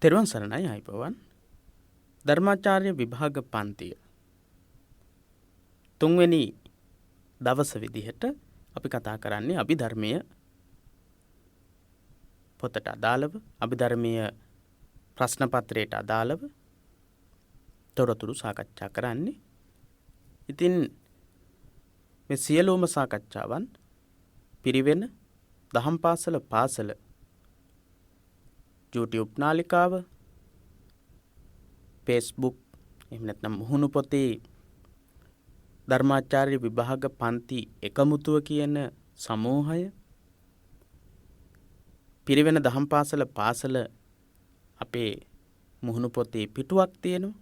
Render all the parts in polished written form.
තෙරුවන් සරණයි අයිබෝවන්. ධර්මාචාර්ය විභාග පන්තිය තුන්වෙනි දවස විදිහට අපි කතා කරන්නේ අභිධර්මය පොතට අදාළව, අභිධර්මය ප්‍රශ්න පත්‍රයට අදාළව තොරතුරු සාකච්ඡා කරන්නේ. ඉතින් මේ සියලුම සාකච්ඡාවන් පිරිවෙන දහම් පාසල YouTube නාලිකාව, Facebook, එහෙම නැත්නම් මුහුණු පොතේ ධර්මාචාර්ය විභාග පන්ති එකමුතුව කියන සමූහය, පිරිවෙන දහම් පාසල අපේ මුහුණු පොතේ පිටුවක් තියෙනවා,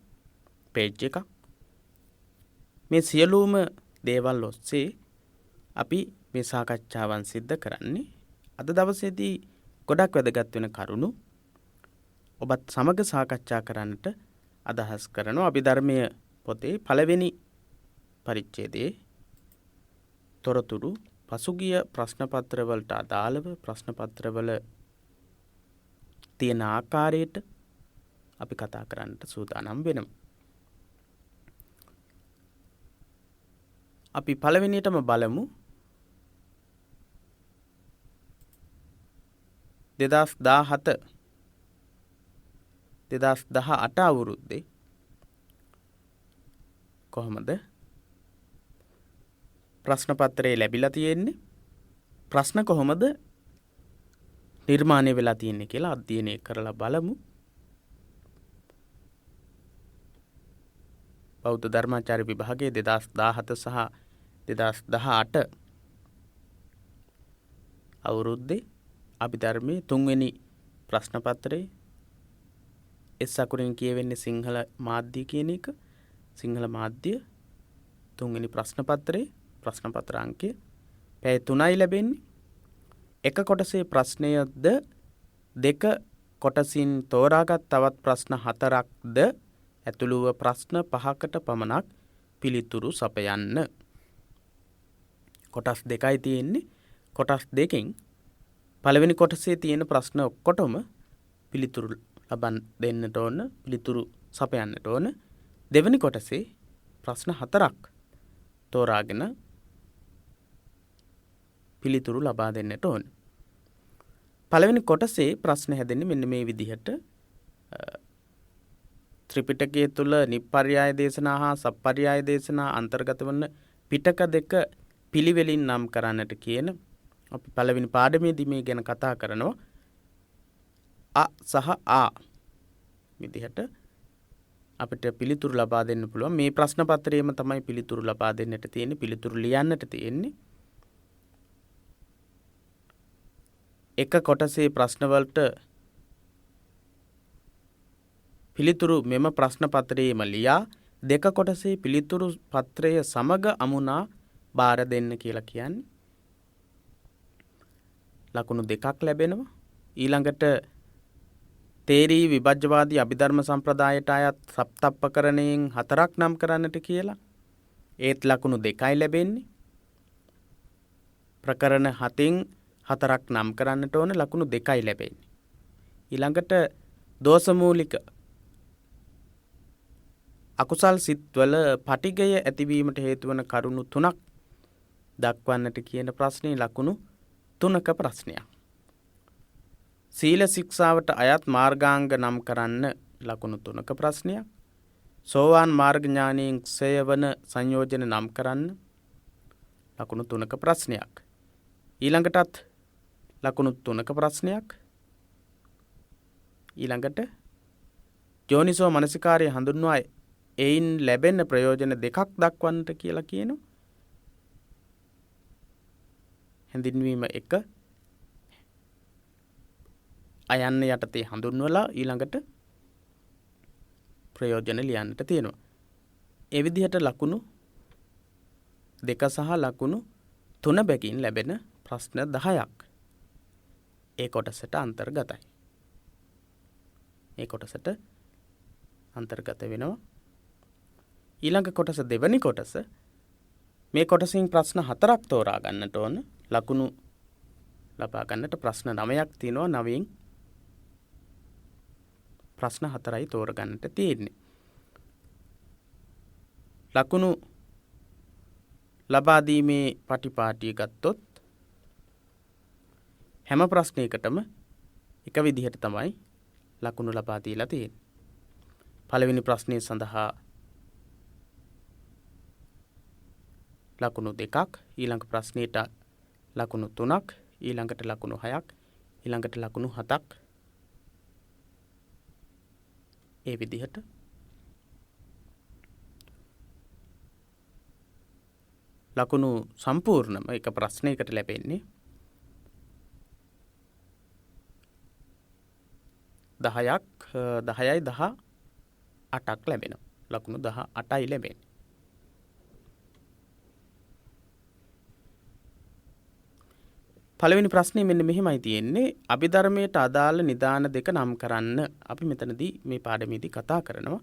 පේජ් එකක්. මේ සියලුම දේවල් ඔස්සේ අපි මේ සාකච්ඡාවන් සිද්ධ කරන්නේ. අද දවසේදී ගොඩක් වැදගත් වෙන කරුණු ඔබත් සමග සාකච්ඡා කරන්නට අදහස් කරනවා. අභිධර්මය පොතේ පළවෙනි පරිච්ඡේදයේ තොරතුරු පසුගිය ප්‍රශ්න පත්‍රවලට අදාළව ප්‍රශ්න පත්‍රවල තියෙන ආකාරයට අපි කතා කරන්නට සූදානම් වෙනවා. අපි පළවෙනියටම බලමු 2017 අවුරුද්දේ කොහොමද ප්‍රශ්න පත්‍රය ලැබිලා තියෙන්නේ, ප්‍රශ්න කොහොමද නිර්මාණය වෙලා තියෙන්නේ කියලා අධ්‍යයනය කරලා බලමු. බෞද්ධ ධර්මාචාර්ය විභාගයේ 2017 සහ 2018 අවුරුද්දේ අභිධර්මයේ තුන්වෙනි ප්‍රශ්න පත්‍රයේ එස් අකුරින් කියවෙන්නේ සිංහල මාධ්‍ය කියන එක. සිංහල මාධ්‍ය තුන්වෙනි ප්‍රශ්න පත්‍රයේ ප්‍රශ්න පත්‍ර අංකය පැය 3යි ලැබෙන්නේ. එක කොටසේ ප්‍රශ්නයද දෙක කොටසින් තෝරාගත් තවත් ප්‍රශ්න 4ක්ද ඇතුළුව ප්‍රශ්න 5කට පමණක් පිළිතුරු සපයන්න. කොටස් දෙකයි තියෙන්නේ. කොටස් දෙකෙන් පළවෙනි කොටසේ තියෙන ප්‍රශ්න ඔක්කොටම පිළිතුරු දෙන්නට ඕන, පිළිතුරු සපයන්නට ඕන. දෙවෙනි කොටසේ ප්‍රශ්න 4ක් තෝරාගෙන පිළිතුරු ලබා දෙන්නට ඕන. පළවෙනි කොටසේ ප්‍රශ්න හැදෙන්නේ මෙන්න මේ විදිහට. ත්‍රිපිටකය තුළ නිප්පර්යාය දේශනා හා සප්පර්යාය දේශනා අන්තර්ගත වන පිටක දෙක පිළිවෙලින් නම් කරන්නට කියන. අපි පළවෙනි පාඩමේදී මේ ගැන කතා කරනවා. අ සහ ආ විදිහට අපිට පිළිතුරු ලබා දෙන්න පුළුවන්. මේ ප්‍රශ්න පත්‍රයේම තමයි පිළිතුරු ලබා දෙන්නට තියෙන්නේ, පිළිතුරු ලියන්නට තියෙන්නේ. එක කොටසේ ප්‍රශ්නවලට පිළිතුරු මෙම ප්‍රශ්න පත්‍රයේම ලියා දෙක කොටසේ පිළිතුරු පත්‍රය සමග අමුණා බාර දෙන්න කියලා කියන්නේ. ලකුණු 2ක් ලැබෙනවා. ඊළඟට තේරී විභජ්‍යවාදී අභිධර්ම සම්ප්‍රදායට අයත් සප්තප්පකරණයෙන් 4ක් නම් කරන්නට කියලා. ඒත් ලකුණු 2යි ලැබෙන්නේ. ප්‍රකරණ 7න් 4ක් නම් කරන්නට ඕන, ලකුණු 2යි ලැබෙන්නේ. ඊළඟට දෝෂමූලික අකුසල් සිත්වල පටිගය ඇතිවීමට හේතු වන කරුණු 3ක් දක්වන්නට කියන ප්‍රශ්නේ ලකුණු 3ක ප්‍රශ්නයක්. සීල ශික්ෂාවට අයත් මාර්ගාංග නම් කරන්න ලකුණු 3ක ප්‍රශ්නයක්. සෝවාන් මාර්ග ඥානයෙන් ක්ෂය වන සංයෝජන නම් කරන්න ලකුණු 3ක ප්‍රශ්නයක්. ඊළඟටත් ලකුණු 3ක ප්‍රශ්නයක්. ඊළඟට යෝනිසෝ මනසිකාරය හඳුන්වා එයින් ලැබෙන ප්‍රයෝජන 2ක් දක්වන්නට කියලා කියනවා. හැඳින්වීම 1 අයන්න යටතේ හඳුන්වලා ඊළඟට ප්‍රයෝජන ලියන්නට තියෙනවා. ඒ විදිහට ලකුණු 2 සහ ලකුණු 3 බැගින් ලැබෙන ප්‍රශ්න 10ක් ඒ කොටසට අන්තර්ගතයි. ඒ කොටසට අන්තර්ගත වෙනවා. ඊළඟ කොටස දෙවැනි කොටස. මේ කොටසින් ප්‍රශ්න 4ක් තෝරා ගන්නට ඕන. ලකුණු ලබා ගන්නට ප්‍රශ්න 9ක් තියෙනවා. 9න් ප්‍රශ්න 4යි තෝරගන්නට තියෙන්නේ. ලකුණු ලබා දීමේ පටිපාටිය ගත්තොත් හැම ප්‍රශ්නයකටම එක විදිහට තමයි ලකුණු ලබා දීලා තියෙන්නේ. පළවෙනි ප්‍රශ්නය සඳහා ලකුණු 2ක්, ඊළඟ ප්‍රශ්නයට ලකුණු 3ක්, ඊළඟට ලකුණු 6ක්, ඊළඟට ලකුණු 7ක්. ඒ විදිහට ලකුණු සම්පූර්ණම එක ප්‍රශ්නයකට ලැබෙන්නේ 10යි 18ක් ලැබෙනවා. ලකුණු 18යි ලැබෙන්නේ. පළවෙනි ප්‍රශ්නේ මෙන්න මෙහෙමයි තියෙන්නේ. අභිධර්මයට අදාළ නිදාන දෙක නම් කරන්න. අපි මෙතනදී මේ පාඩමේදී කතා කරනවා.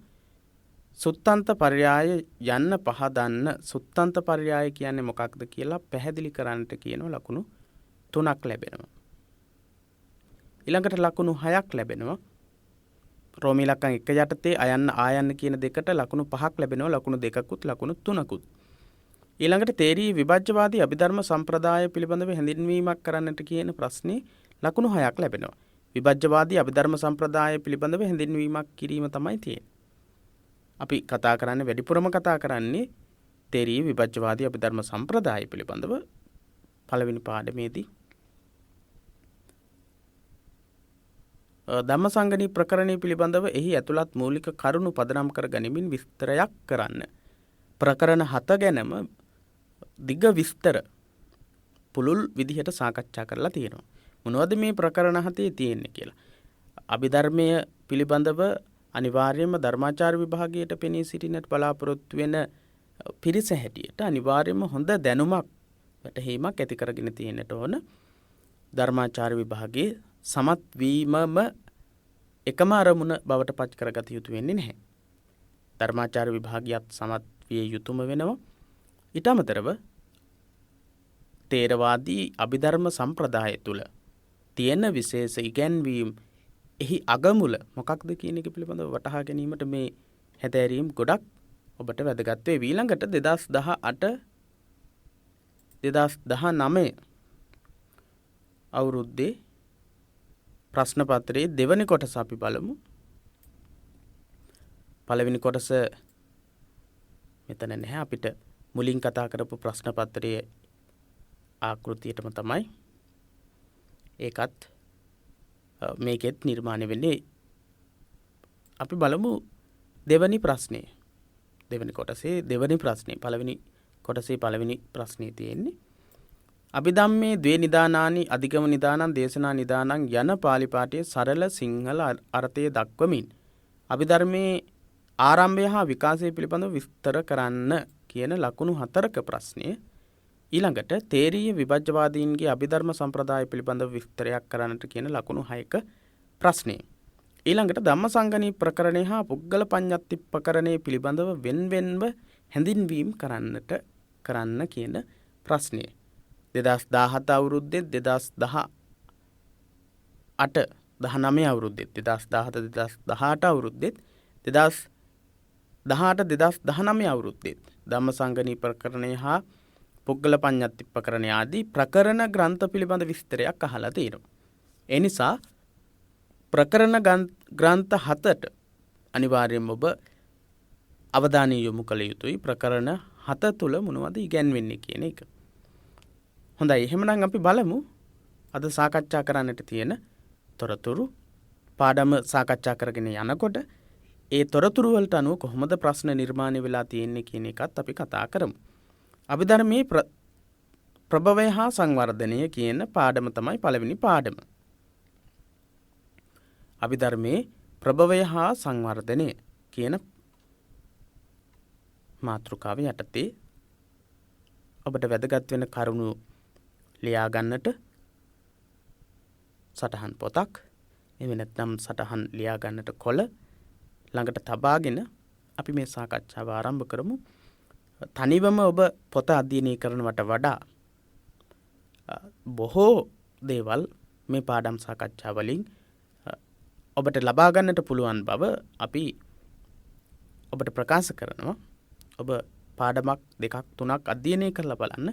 සුත්තන්ත පර්යාය යන්න පහදන්න. සුත්තන්ත පර්යාය කියන්නේ මොකක්ද කියලා පැහැදිලි කරන්නට කියනවා. ලකුණු 3ක් ලැබෙනවා. ඊළඟට ලකුණු 6ක් ලැබෙනවා. රෝමී ඉලක්කම් 1 යටතේ අයන්න ආයන්න කියන දෙකට ලකුණු 5ක් ලැබෙනවා. ලකුණු 2කුත් ලකුණු 3කුත්. ඊළඟට තේරී විභජ්‍යවාදී අභිධර්ම සම්ප්‍රදාය පිළිබඳව හැඳින්වීමක් කරන්නට කියන ප්‍රශ්නේ ලකුණු 6ක් ලැබෙනවා. විභජ්‍යවාදී අභිධර්ම සම්ප්‍රදාය පිළිබඳව හැඳින්වීමක් කිරීම තමයි තියෙන්නේ. අපි කතා කරන්නේ වැඩිපුරම කතා කරන්නේ තේරී විභජ්‍යවාදී අභිධර්ම සම්ප්‍රදාය පිළිබඳව පළවෙනි පාඩමේදී. ධම්මසංගණී ප්‍රකරණය පිළිබඳව එහි ඇතුළත් මූලික කරුණු පදනම් කර ගනිමින් විස්තරයක් කරන්න. ප්‍රකරණ 7 ගැනම දිග විස්තර පුළුල් විදිහට සාකච්ඡා කරලා තියෙනවා. මොනවද මේ ප්‍රකරණ 7 තියෙන්නේ කියලා. අභිධර්මය පිළිබඳව අනිවාර්යයෙන්ම ධර්මාචාර්ය විභාගයට පෙනී සිටින්නට බලාපොරොත්තු වෙන පිරිස හැටියට අනිවාර්යයෙන්ම හොඳ දැනුමක් වැටහීමක් ඇති කරගෙන තියෙන්නට ඕන. ධර්මාචාර්ය විභාගයේ සමත් වීමම එකම අරමුණ බවට පත් කරගත යුතු වෙන්නේ නැහැ. ධර්මාචාර්ය විභාගියත් සමත් විය යුතුම වෙනවා. ඊට අමතරව තේරවාදී අභිධර්ම සම්ප්‍රදාය තුළ තියෙන විශේෂ ඉගැන්වීම් එහි අගමුල මොකක්ද කියන එක පිළිබඳව වටහා ගැනීමට මේ හැදෑරීම් ගොඩක් ඔබට වැදගත් වේ. ඊළඟට 2018-2019 අවුරුද්දේ ප්‍රශ්න පත්‍රයේ දෙවැනි කොටස අපි බලමු. පළවෙනි කොටස මෙතන නැහැ. අපිට මුලින් කතා කරපු ප්‍රශ්න පත්‍රයේ ආකෘතියටම තමයි ඒකත් මේකෙත් නිර්මාණය වෙන්නේ. අපි බලමු දෙවැනි ප්‍රශ්නේ. දෙවැනි කොටසේ දෙවැනි ප්‍රශ්නේ. පළවෙනි කොටසේ පළවෙනි ප්‍රශ්නේ තියෙන්නේ අභිධම්මේ ද්වේ නිදානානි අධිගම නිදානං දේශනා නිදානං යන පාලි පාඨයේ සරල සිංහල අර්ථය දක්වමින් අභිධර්මයේ ආරම්භය හා විකාශය පිළිබඳව විස්තර කරන්න කියන ලකුණු 4ක ප්‍රශ්නය. ඊළඟට තේරීය විභජ්‍යවාදීන්ගේ අභිධර්ම සම්ප්‍රදාය පිළිබඳව විස්තරයක් කරන්නට කියන ලකුණු 6ක ප්‍රශ්නය. ඊළඟට ධම්මසංගණී ප්‍රකරණය හා පුද්ගල පඤ්ඤත්ති ප්‍රකරණය පිළිබඳව වෙන්වෙන්ව හැඳින්වීම කරන්න කියන ප්‍රශ්නය. 2017 අවුරුද්දේ 2019 අවුරුද්දේ 2018 අවුරුද්දේ 2019 අවුරුද්දේ ධම්මසංගණී ප්‍රකරණය හා පුද්ගල පඤ්ඤත්ති ප්‍රකරණය ආදී ප්‍රකරණ ග්‍රන්ථ පිළිබඳ විස්තරයක් අහලා තියෙනවා. ඒ නිසා ප්‍රකරණ ග්‍රන්ථ 7ට අනිවාර්යයෙන්ම ඔබ අවධානය යොමු කළ යුතුයි. ප්‍රකරණ 7 තුල මොනවද ඉගැන්වෙන්නේ කියන එක. හොඳයි, එහෙමනම් අපි බලමු අද සාකච්ඡා කරන්නට තියෙන තොරතුරු. පාඩම සාකච්ඡා කරගෙන යනකොට ඒ තොරතුරු වලට අනුව කොහොමද ප්‍රශ්න නිර්මාණය වෙලා තියෙන්නේ කියන එකත් අපි කතා කරමු. අභිධර්මයේ ප්‍රභවය හා සංවර්ධනය කියන පාඩම තමයි පළවෙනි පාඩම. අභිධර්මයේ ප්‍රභවය හා සංවර්ධනය කියන මාතෘකාව යටතේ ඔබට වැදගත් වෙන කරුණු ලියා ගන්නට සටහන් පොතක් එහෙම නැත්නම් සටහන් ලියා ගන්නට කොළ ළඟට තබාගෙන අපි මේ සාකච්ඡාව ආරම්භ කරමු. තනිවම ඔබ පොත අධ්‍යයනය කරනවට වඩා බොහෝ දේවල් මේ පාඩම් සාකච්ඡා වලින් ඔබට ලබා ගන්නට පුළුවන් බව අපි ඔබට ප්‍රකාශ කරනවා. ඔබ පාඩමක් 2ක් 3ක් අධ්‍යයනය කරලා බලන්න.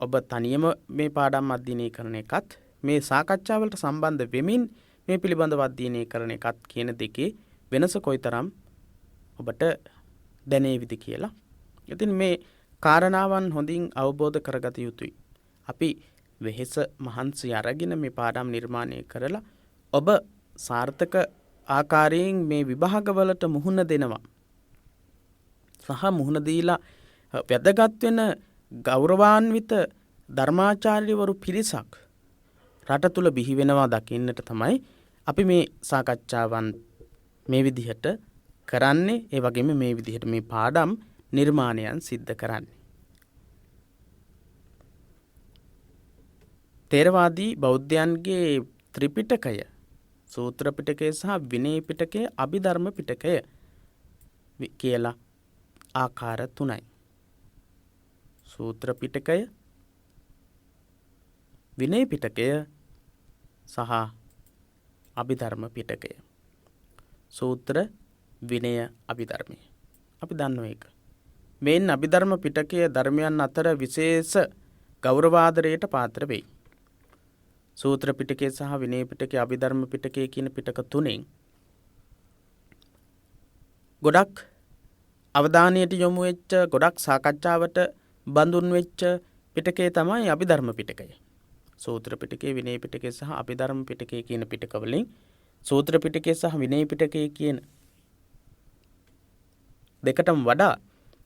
ඔබ තනියම මේ පාඩම් අධ්‍යයනය කරන එකත් මේ සාකච්ඡාවලට සම්බන්ධ වෙමින් මේ පිළිබඳව අධ්‍යයනය කරන එකත් කියන දෙකේ වෙනස කොයිතරම් ඔබට දැනේවිද කියලා. ඉතින් මේ කාරණාවන් හොඳින් අවබෝධ කරගත යුතුයි. අපි වෙහෙස මහන්සි අරගෙන මේ පාඩම් නිර්මාණය කරලා ඔබ සාර්ථක ආකාරයෙන් මේ විභාගවලට මුහුණ දෙනවා. සහ මුහුණ දීලා වැදගත් වෙන ගෞරවාන්විත ධර්මාචාර්යවරු පිරිසක් රට තුල බිහි වෙනවා දකින්නට තමයි අපි මේ සාකච්ඡාවන් මේ විදිහට කරන්නේ. ඒ වගේම මේ විදිහට මේ පාඩම් නිර්මාණයන් සිද්ධ කරන්නේ. තේරවාදී බෞද්ධයන්ගේ ත්‍රිපිටකය, සූත්‍ර පිටකය සහ විනය පිටකය, අභිධර්ම පිටකය කියලා ආකාර 3යි. සූත්‍ර පිටකය, විනය පිටකය සහ අභිධර්ම පිටකය. සූත්‍ර, විනය, අභිධර්මය. අපි දන්නවා ඒක. මේන් අභිධර්ම පිටකය ධර්මයන් අතර විශේෂ ගෞරවාදරයට පාත්‍ර වෙයි. සූත්‍ර පිටකය සහ විනය පිටකය, අභිධර්ම පිටකය කියන පිටක තුනෙන් ගොඩක් අවධානයට යොමු වෙච්ච, ගොඩක් සාකච්ඡාවට බඳුන් වෙච්ච පිටකය තමයි අභිධර්ම පිටකය. සූත්‍ර පිටකය, විනය පිටකය සහ අභිධර්ම පිටකය කියන පිටකවලින් සූත්‍ර පිටකය සහ විනය පිටකය කියන දෙකටම වඩා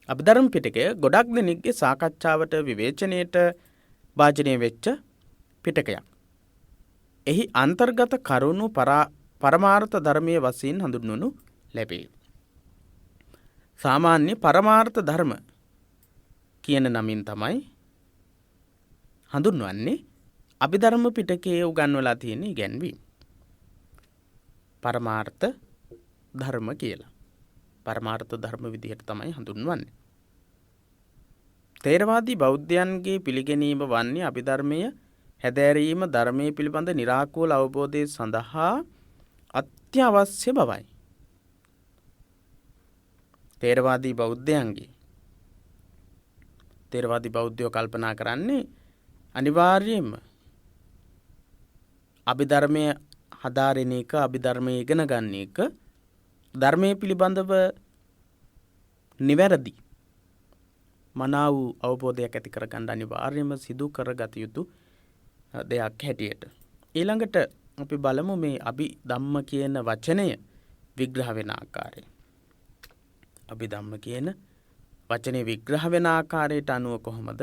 අභිධර්ම පිටකය ගොඩක් දෙනෙක්ගේ සාකච්ඡාවට, විවේචනයට භාජනය වෙච්ච පිටකයක්. එහි අන්තර්ගත කරුණු පරමාර්ථ ධර්මයේ වශයෙන් හඳුන්වනු ලැබේ. සාමාන්‍ය පරමාර්ථ ධර්ම කියන නමින් තමයි හඳුන්වන්නේ අභිධර්ම පිටකයේ උගන්වලා තියෙන ඉගැන්වීම්. පරමාර්ථ ධර්ම කියලා. පරමාර්ථ ධර්ම විදිහට තමයි හඳුන්වන්නේ. තේරවාදී බෞද්ධයන්ගේ පිළිගැනීම වන්නේ අභිධර්මය හැදෑරීම ධර්මයේ පිළිබඳ निराකූල අවබෝධය සඳහා අත්‍යවශ්‍ය බවයි. තේරවාදී බෞද්ධයෝ කල්පනා කරන්නේ අනිවාර්යයෙන්ම අභිධර්මය හදාරෙන එක, අභිධර්මය ඉගෙන ගන්න එක ධර්මයේ පිළිබඳව නිවැරදි මනාව අවබෝධයක් ඇති කරගන්න අනිවාර්යයෙන්ම සිදු කරගත යුතු දෙයක් හැටියට. ඊළඟට අපි බලමු මේ අභිධම්ම කියන වචනය විග්‍රහ වෙන ආකාරය. අභිධම්ම කියන වචනේ විග්‍රහ වෙන ආකාරයට අනුව කොහොමද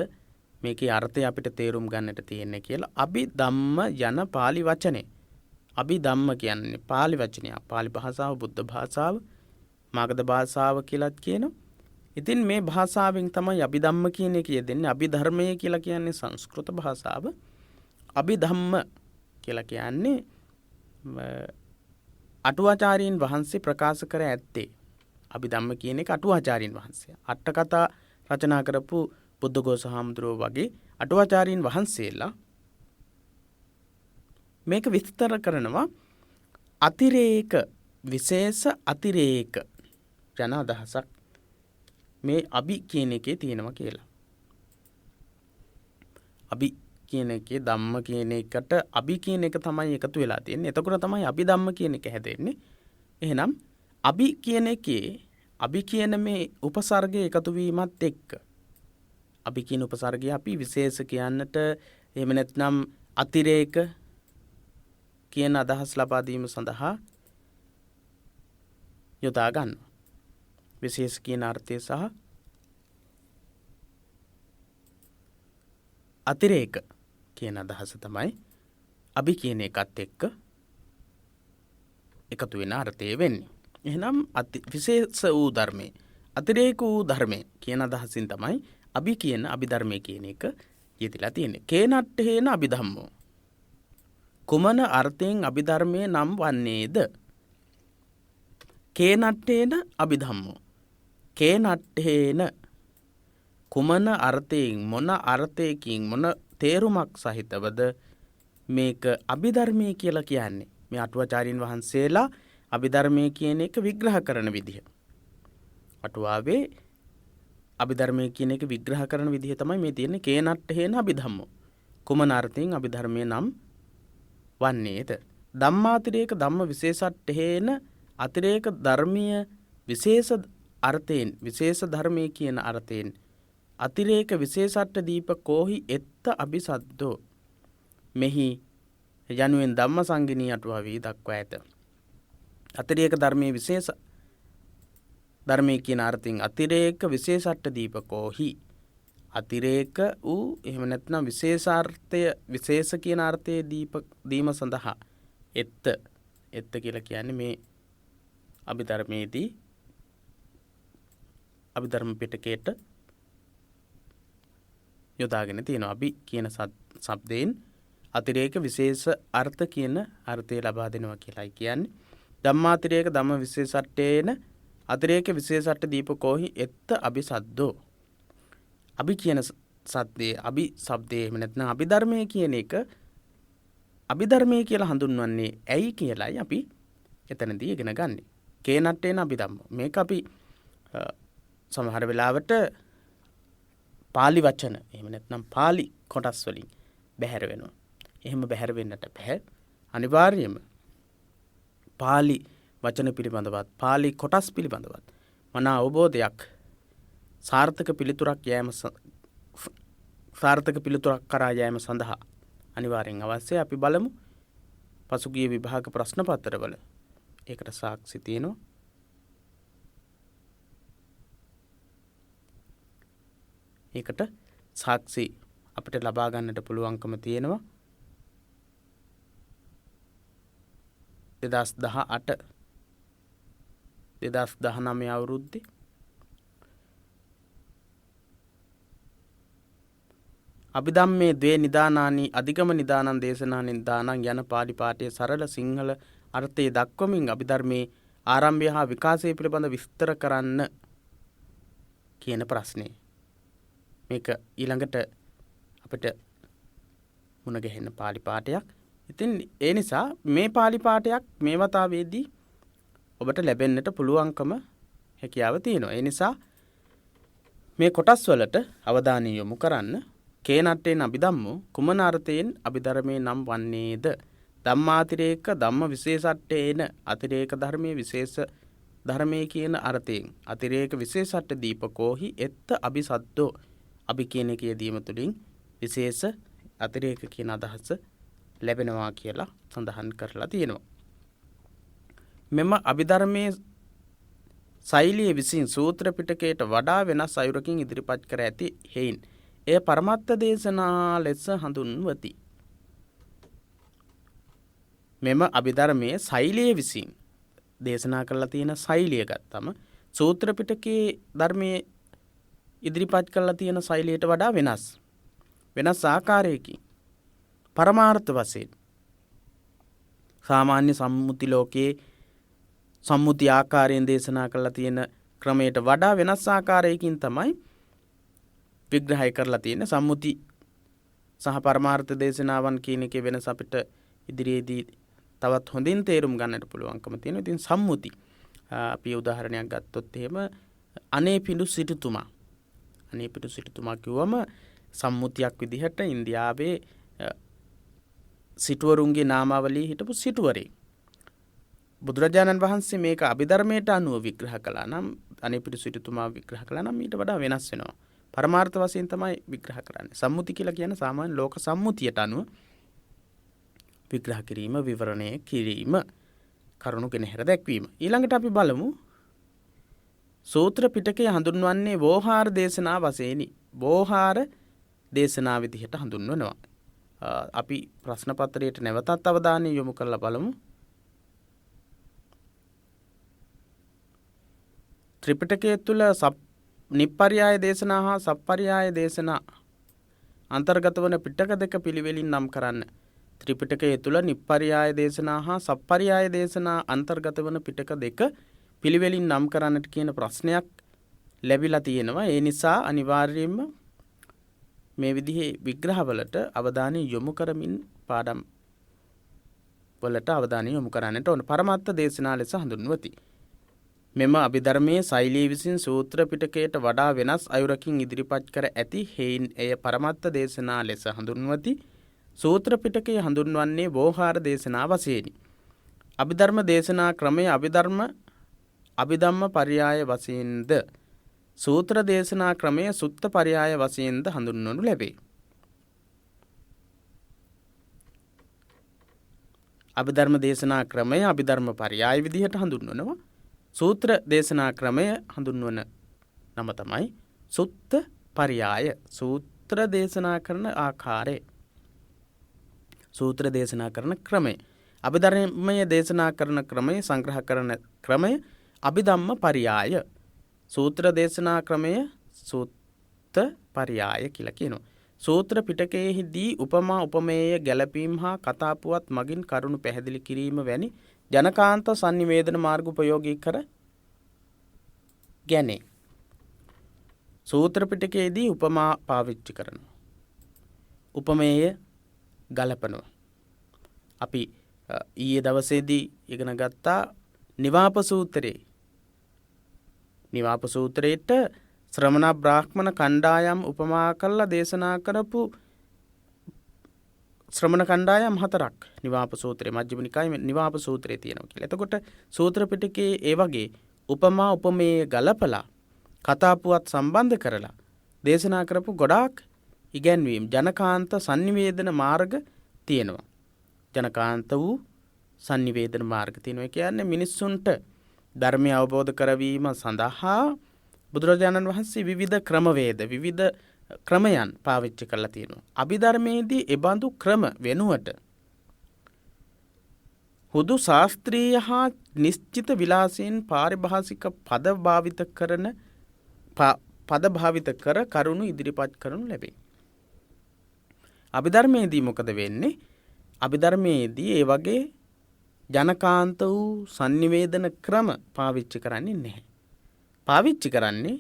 මේකේ අර්ථය අපිට තේරුම් ගන්නට තියෙන්නේ කියලා. අභිධම්ම යන pāli වචනේ. අභිධම්ම කියන්නේ pāli වචනයක්. pāli භාෂාව, බුද්ධ භාෂාව, මාගධ භාෂාව කියලාත් කියනවා. ඉතින් මේ භාෂාවෙන් තමයි අභිධම්ම කියන එක යෙදෙන්නේ. අභිධර්මය කියලා කියන්නේ සංස්කෘත භාෂාව. අභිධම්ම කියලා කියන්නේ අටුවාචාර්යන් වහන්සේ ප්‍රකාශ කර ඇත්තේ. අභිධම්ම කියන එක අටුවාචාර්යන් වහන්සේ. අට කතා රචනා කරපු බුද්ධඝෝෂ හාමුදුරුවෝ වගේ අටුවාචාර්යන් වහන්සේලා මේක විස්තර කරනවා අතිරේක, විශේෂ අතිරේක යන අදහසක් මේ අභි කියන එකේ තියෙනවා කියලා. අභි කියන එකේ ධම්ම කියන එකට අභි කියන එක තමයි එකතු වෙලා තියෙන්නේ. එතකොට තමයි අභිධම්ම කියන එක හැදෙන්නේ. එහෙනම් අභි කියන එකේ අභි කියන මේ උපසර්ගය එකතු වීමත් එක්ක අභි කියන උපසර්ගය අපි විශේෂ කියන්නට, එහෙම නැත්නම් අතිරේක කියන අදහස් ලබා දීම සඳහා යොදා ගන්නවා. විශේෂ කියන අර්ථය සහ අතිරේක කියන අදහස තමයි අභි කියන එකත් එක්ක එකතු වෙන අර්ථය වෙන්නේ. එහෙනම් විශේෂ වූ ධර්මයේ, අතිරේක වූ ධර්මයේ කියන අදහසින් තමයි අභි කියන අභිධර්මයේ කියන එක යෙදලා තියෙන්නේ. කේනට්ඨේන අභිධම්මෝ, කුමන අර්ථයෙන් අභිධර්මයේ නම් වන්නේද? කේනට්ඨේන අභිධම්මෝ, කේනට්ඨේන කුමන අර්ථයෙන්, මොන අර්ථයකින්, මොන තේරුමක් සහිතවද මේක අභිධර්මයේ කියලා කියන්නේ මේ අටුවාචාර්යින් වහන්සේලා අභිධර්මයේ කියන එක විග්‍රහ කරන විදිහ. අටුවාවේ අභිධර්මයේ කියන එක විග්‍රහ කරන විදිහ තමයි මේ තියෙන්නේ කේනට්ඨේන අභිධම්මෝ. කුමන අර්ථයෙන් අභිධර්මයේ නම් වන්නේද? ධම්මාතිරේක ධම්ම විශේෂට්ඨේන අතිරේක ධර්මීය විශේෂ අර්ථයෙන් විශේෂ ධර්මයේ කියන අර්ථයෙන් අතිරේක විශේෂට්ඨ දීපකෝහි එත්ත අபிසද්දෝ මෙහි යනුවෙන් ධම්මසංගිනී අටුවාවේ දක්වා ඇත. අතිරේක ධර්මයේ විශේෂ ධර්මයේ කියන අර්ථයෙන් අතිරේක විශේෂට්ඨ දීපකෝහි අතිරේක වූ එහෙම නැත්නම් විශේෂාර්ථය විශේෂ කියන අර්ථයේ දීම සඳහා එත්ත කියලා කියන්නේ මේ අභිධර්මයේදී අභිධර්ම පිටකයට යොදාගෙන තියෙනවා. අභි කියන શબ્දයෙන් අතිරේක විශේෂ අර්ථ කියන අර්ථය ලබා දෙනවා කියලායි කියන්නේ. ධම්මාතිරේක ධම්ම විශේෂට්ඨේන අතිරේක විශේෂට්ඨ දීපකෝහි එත්ත අபிසද්දෝ. අභි කියන සද්දේ අභි શબ્දේ එහෙම නැත්නම් අභිධර්මයේ කියන එක අභිධර්මයේ කියලා හඳුන්වන්නේ ඇයි කියලායි අපි එතනදී ඉගෙන ගන්නෙ. කේනට්ඨේන අභිධම්මෝ. මේක අපි සමහර වෙලාවට පාලි වචන එහෙම නැත්නම් පාලි කොටස් වලින් බැහැර වෙනවා. එහෙම බැහැර වෙන්නට බෑ. අනිවාර්යයෙන්ම පාලි වචන පිළිබඳවත් පාලි කොටස් පිළිබඳවත් මන අවබෝධයක් සාර්ථක පිළිතුරක් කරා යෑම සඳහා අනිවාර්යෙන් අවශ්‍යයි. අපි බලමු පසුගිය විභාග ප්‍රශ්න පත්‍රවල ඒකට සාක්ෂි තියෙනවා. ඒකට සාක්ෂි අපිට ලබා ගන්නට පුළුවන්කම තියෙනවා. 2018 2019 අවුරුද්දේ අභිධම්මේ ද්වේ නිදානානි අධිගම නිදානං දේශනා නිදානං යන පාලි පාඨයේ සරල සිංහල අර්ථය දක්වමින් අභිධර්මයේ ආරම්භය හා විකාශය පිළිබඳ විස්තර කරන්න කියන ප්‍රශ්නේ. මේක ඊළඟට අපිට මුණ ගැහෙන පාලි පාඨයක්. ඉතින් ඒ නිසා මේ පාලි පාඨයක් මේ වතාවේදී ඔබට ලැබෙන්නට පුළුවන්කම හැකියාව තියෙනවා. ඒ නිසා මේ කොටස් වලට අවධානය යොමු කරන්න. කේනට්ඨේන අභිධම්මෝ කුමන අර්ථයෙන් අභිධර්මයේ නම් වන්නේද? ධම්මාතිරේක ධම්ම විශේෂට්ඨේන අතිරේක ධර්මයේ විශේෂ ධර්මයේ කියන අර්ථයෙන් අතිරේක විශේෂට්ඨ දීපකෝහි එත්ත අபிසද්දෝ. අභි කියන එකේ දීම තුලින් විශේෂ අතිරේක කියන අදහස ලැබෙනවා කියලා සඳහන් කරලා තියෙනවා. මෙම අභිධර්මයේ ශෛලිය විසින් සූත්‍ර පිටකයට වඩා වෙනස් අයුරකින් ඉදිරිපත් කර ඇති හේයින් එය පරමත්ත දේශනා ලෙස හඳුන්වති. මෙම අභිධර්මයේ ශෛලිය විසින් දේශනා කරලා තියෙන ශෛලිය ගත්තම සූත්‍ර පිටකයේ ධර්මයේ ඉදිරිපත් කරලා තියෙන ශෛලියට වඩා වෙනස් ආකාරයකින් පරමාර්ථ වශයෙන් සාමාන්‍ය සම්මුති ලෝකයේ සම්මුති ආකාරයෙන් දේශනා කරලා තියෙන ක්‍රමයට වඩා වෙනස් ආකාරයකින් තමයි විග්‍රහය කරලා තියෙන. සම්මුති සහ පරමාර්ථ දේශනාවන් කියන එකේ වෙනස අපිට ඉදිරියේදී තවත් හොඳින් තේරුම් ගන්නට පුළුවන්කම තියෙනවා. ඉතින් සම්මුති අපි උදාහරණයක් ගත්තොත් එහෙම අනේපිඬු සිටුතුමා කිව්වම සම්මුතියක් විදිහට ඉන්දියාවේ සිටුවරුන්ගේ නාමාවලියේ හිටපු සිටුවරේ. බුදුරජාණන් වහන්සේ මේක අභිධර්මයට අනුව විග්‍රහ කළා නම් අනේපිඬු සිටුතුමා විග්‍රහ කළා නම් ඊට වඩා වෙනස් වෙනවා. පරමාර්ථ වශයෙන් තමයි විග්‍රහ කරන්නේ. සම්මුති කියලා කියන්නේ සාමාන්‍ය ලෝක සම්මුතියට අනුව විග්‍රහ කිරීම, විවරණය කිරීම, කරුණු ගෙනහැර දැක්වීම. ඊළඟට අපි බලමු සූත්‍ර පිටකය හඳුන්වන්නේ වෝහාර දේශනා වශයෙනි. වෝහාර දේශනා විදිහට හඳුන්වනවා. අපි ප්‍රශ්න පත්‍රයට නැවතත් අවධානය යොමු කරලා බලමු. ත්‍රිපිටකය තුළ නිප්පර්යාය දේශනා හා සප්පර්යාය දේශනා අන්තර්ගත වන පිටක දෙක පිළිවෙලින් නම් කරන්න. ත්‍රිපිටකය තුළ නිප්පර්යාය දේශනා හා සප්පර්යාය දේශනා අන්තර්ගත වන පිටක දෙක පිළිවෙලින් නම් කරන්නට කියන ප්‍රශ්නයක් ලැබිලා තියෙනවා. ඒ නිසා අනිවාර්යයෙන්ම මේ විදිහේ විග්‍රහවලට අවධානය යොමු කරමින් පාඩම් වලට අවධානය යොමු කරන්නට ඕන. පරමත්ත දේශනා ලෙස හඳුන්වති. මෙම අභිධර්මයේ ශෛලිය විසින් සූත්‍ර පිටකයට වඩා වෙනස් අයුරකින් ඉදිරිපත් කර ඇති හේයින් එය පරමත්ත දේශනා ලෙස හඳුන්වති. සූත්‍ර පිටකය හඳුන්වන්නේ වෝහාර දේශනා වශයෙනි. අභිධර්ම දේශනා ක්‍රමය අභිධම්ම පර්යාය වශයෙන්ද සූත්‍ර දේශනා ක්‍රමය සුත්ත පර්යාය වශයෙන්ද හඳුන්වනු ලැබේ. අභිධර්ම දේශනා ක්‍රමය අභිධර්ම පර්යාය විදිහට හඳුන්වනවා. සූත්‍ර දේශනා ක්‍රමය හඳුන්වන නම තමයි සුත්ත පර්යාය. සූත්‍ර දේශනා කරන ආකාරය. සූත්‍ර දේශනා කරන ක්‍රමය. අභිධර්මය දේශනා කරන ක්‍රමය සංග්‍රහ කරන ක්‍රමය අභිධම්ම පර්යාය. සූත්‍ර දේශනා ක්‍රමය සුත්ත පර්යාය කියලා කියනවා. සූත්‍ර පිටකයේදී උපමා උපමේය ගැලපීම් හා කතාපුවත් මගින් කරුණු පැහැදිලි කිරීම වැනි ජනකාන්ත sannivedana මාර්ග උපයෝගී කර ගැනේ. සූත්‍ර පිටකයේදී උපමා පාවිච්චි කරනවා. උපමේය ගලපනවා. අපි ඊයේ දවසේදී ඉගෙන ගත්තා නිවාප සූත්‍රයේ. නිවාප සූත්‍රයේට ශ්‍රමණ බ්‍රාහ්මණ කණ්ඩායම් උපමා කරලා දේශනා කරපු ශ්‍රමණ කණ්ඩායම් 4ක් නිවාප සූත්‍රයේ මජ්ක්‍ධිම නිකායේ නිවාප සූත්‍රයේ තියෙනවා කියලා. එතකොට සූත්‍ර පිටකයේ ඒ වගේ උපමා උපමේය ගලපලා කතාපුවත් සම්බන්ධ කරලා දේශනා කරපු ගොඩාක් ඉගැන්වීම් ජනකාන්ත sannivedana මාර්ග තියෙනවා. ජනකාන්ත වූ sannivedana මාර්ග තියෙනවා කියන්නේ මිනිස්සුන්ට ධර්මය අවබෝධ කරවීම සඳහා බුදුරජාණන් වහන්සේ විවිධ ක්‍රමවේද විවිධ ක්‍රමයන් පාවිච්චි කරලා තියෙනවා. අභිධර්මයේදී එබඳු ක්‍රම වෙනුවට හුදු ශාස්ත්‍රීය හා නිශ්චිත විලාසයෙන් පාරිභාෂික පද භාවිත කර කරුණු ඉදිරිපත් කරනු ලැබේ. අභිධර්මයේදී මොකද වෙන්නේ? අභිධර්මයේදී ඒ වගේ ජනකාන්ත වූ sannivedana ක්‍රම පාවිච්චි කරන්නේ නැහැ. පාවිච්චි කරන්නේ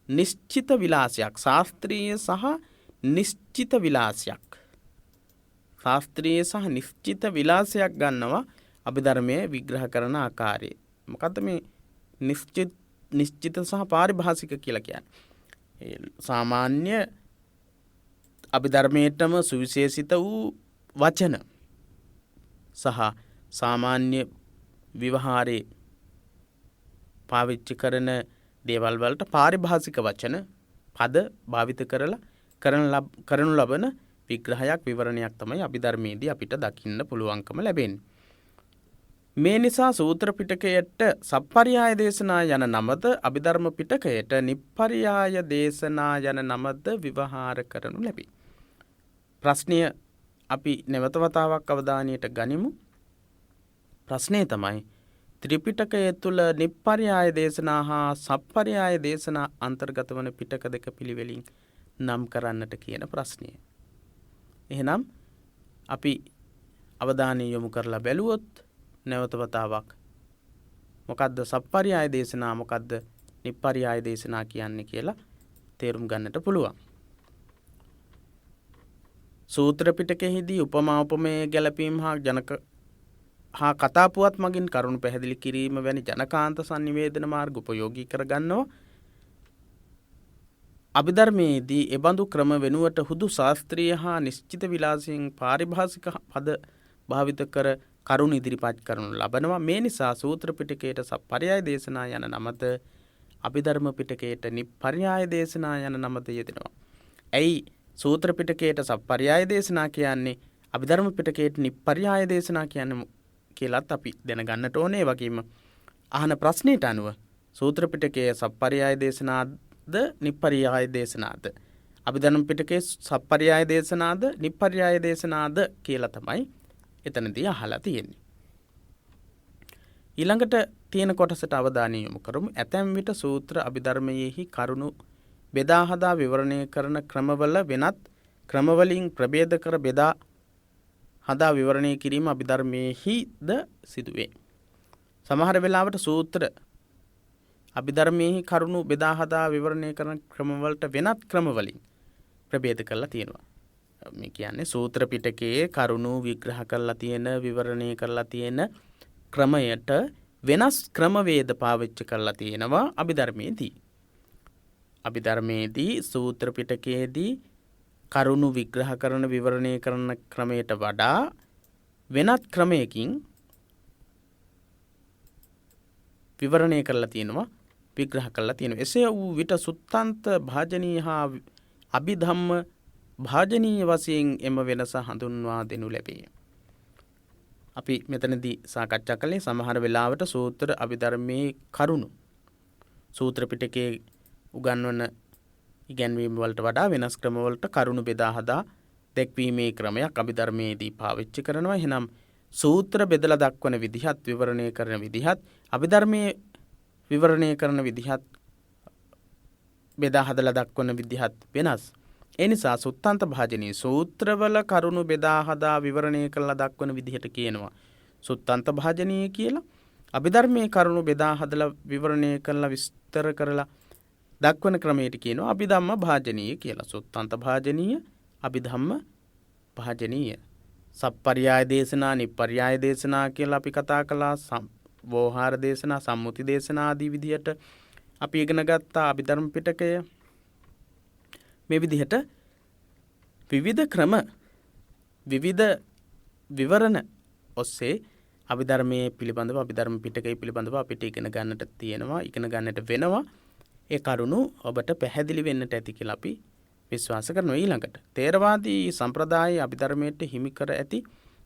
නිශ්චිත විලාසයක්. ශාස්ත්‍රීය සහ නිශ්චිත විලාසයක්. ශාස්ත්‍රීය සහ නිශ්චිත විලාසයක් ගන්නවා අභිධර්මයේ විග්‍රහ කරන ආකාරය. මොකද්ද මේ නිශ්චිත සහ පාරිභාෂික කියලා කියන්නේ? සාමාන්‍ය අභිධර්මයේටම සුවිශේෂිත වූ වචන සහ සාමාන්‍ය විවහාරේ පාවිච්චි කරන දේවල් වලට පාරිභාෂික වචන පද භාවිත කරලා කරනු ලබන විග්‍රහයක් විවරණයක් තමයි අභිධර්මයේදී අපිට දකින්න පුළුවන්කම ලැබෙන්නේ. මේ නිසා සූත්‍ර පිටකයට සප්පරියාය දේශනා යන නමද අභිධර්ම පිටකයට නිප්පරියාය දේශනා යන නමද විවහාර කරනු ලැබේ. ප්‍රශ්නය අපි නැවත වතාවක් අවධානයට ගනිමු. ප්‍රශ්නය තමයි ත්‍රිපිටකය තුළ නිප්පරියාය දේශනා හා සප්පරියාය දේශනා අන්තර්ගත වන පිටක දෙක පිළිවෙලින් නම් කරන්නට කියන ප්‍රශ්නය. එහෙනම් අපි අවධානය යොමු කරලා බැලුවොත් නැවත වතාවක් මොකද්ද සප්පරියාය දේශනා මොකද්ද නිප්පරියාය දේශනා කියන්නේ කියලා තේරුම් ගන්නට පුළුවන්. සූත්‍ර පිටකයේදී උපමා උපමේය ගැලපීම් හා කතාපුවත් මගින් කරුණු පැහැදිලි කිරීම වැනි ජනකාන්ත sannivedana මාර්ග උපයෝගී කරගන්නවා. අභිධර්මයේදී එබඳු ක්‍රම වෙනුවට හුදු ශාස්ත්‍රීය හා නිශ්චිත විලාසයෙන් පාරිභාෂික පද භාවිත කර කරුණු ඉදිරිපත් කරනු ලබනවා. මේ නිසා සූත්‍ර පිටකයට සප්පරියාය දේශනා යන නමද අභිධර්ම පිටකයට නිප්පරියාය දේශනා යන නමද යෙදෙනවා. ඇයි සූත්‍ර පිටකයට සප්පරියාය දේශනා කියන්නේ අභිධර්ම පිටකයට නිප්පරියාය දේශනා කියන්නේ කියලාත් අපි දැනගන්නට ඕනේ. ඒ වගේම අහන ප්‍රශ්නෙට අනුව සූත්‍ර පිටකයේ සප්පරියාය දේශනාද නිප්පරියාය දේශනාද අභිධර්ම පිටකයේ සප්පරියාය දේශනාද නිප්පරියාය දේශනාද කියලා තමයි එතනදී අහලා තියෙන්නේ. ඊළඟට තියෙන කොටසට අවධානය යොමු කරමු. ඇතැම් විට සූත්‍ර අභිධර්මයේහි කරුණු බෙදා හදා විවරණය කරන ක්‍රමවල වෙනත් ක්‍රමවලින් ප්‍රභේද කර බෙදා හදා විවරණය කිරීම අභිධර්මයේහිද සිදුවේ. සමහර වෙලාවට සූත්‍ර අභිධර්මයේහි කරුණු බෙදා හදා විවරණය කරන ක්‍රමවලට වෙනත් ක්‍රමවලින් ප්‍රභේද කරලා තියෙනවා. මේ කියන්නේ සූත්‍ර පිටකයේ කරුණු විග්‍රහ කරලා තියෙන විවරණය කරලා තියෙන ක්‍රමයට වෙනස් ක්‍රමවේද පාවිච්චි කරලා තියෙනවා අභිධර්මයේදී. අභිධර්මයේදී සූත්‍ර පිටකයේදී කරුණු විග්‍රහ කරන විවරණය කරන ක්‍රමයට වඩා වෙනත් ක්‍රමයකින් විවරණය කරලා තියෙනවා විග්‍රහ කරලා තියෙනවා. එසේ වූ විට සුත්තන්ත භාජනීය හා අභිධම්ම භාජනීය වශයෙන් එම වෙනස හඳුන්වා දෙනු ලැබේ. අපි මෙතනදී සාකච්ඡා කළේ සමහර වෙලාවට සූත්‍ර අභිධර්මයේ කරුණු සූත්‍ර පිටකයේ උගන්වන ඉගැන්වීම් වලට වඩා වෙනස් ක්‍රමවලට කරුණු බෙදා හදා දැක්වීමේ ක්‍රමයක් අභිධර්මයේදී පාවිච්චි කරනවා. එහෙනම් සූත්‍ර බෙදලා දක්වන විදිහත් විවරණය කරන විදිහත් අභිධර්මයේ විවරණය කරන විදිහත් බෙදා හදලා දක්වන විදිහත් වෙනස්. ඒ නිසා සුත්තන්ත භාජනීය සූත්‍රවල කරුණු බෙදා හදා විවරණය කරලා දක්වන විදිහට කියනවා සුත්තන්ත භාජනීය කියලා. අභිධර්මයේ කරුණු බෙදා හදලා විවරණය කරලා විස්තර කරලා දක්වන ක්‍රමයට කියනවා අභිධම්ම භාජනීය කියලා. සුත්තන්ත භාජනීය අභිධම්ම භාජනීය. සප්පර්යාය දේශනා නිප්පර්යාය දේශනා කියලා අපි කතා කළා. වෝහාර දේශනා සම්මුති දේශනා ආදී විදිහට අපි ඉගෙන ගත්තා අභිධර්ම පිටකය. මේ විදිහට විවිධ ක්‍රම විවිධ විවරණ ඔස්සේ අභිධර්මයේ පිළිබඳව අභිධර්ම පිටකය පිළිබඳව අපිට ඉගෙන ගන්නට තියෙනවා ඉගෙන ගන්නට වෙනවා. ඒ කරුණු ඔබට පැහැදිලි වෙන්නට ඇති කියලා අපි විශ්වාස කරනවා. ඊළඟට ථේරවාදී සම්ප්‍රදායේ අභිධර්මයට හිමි කර ඇති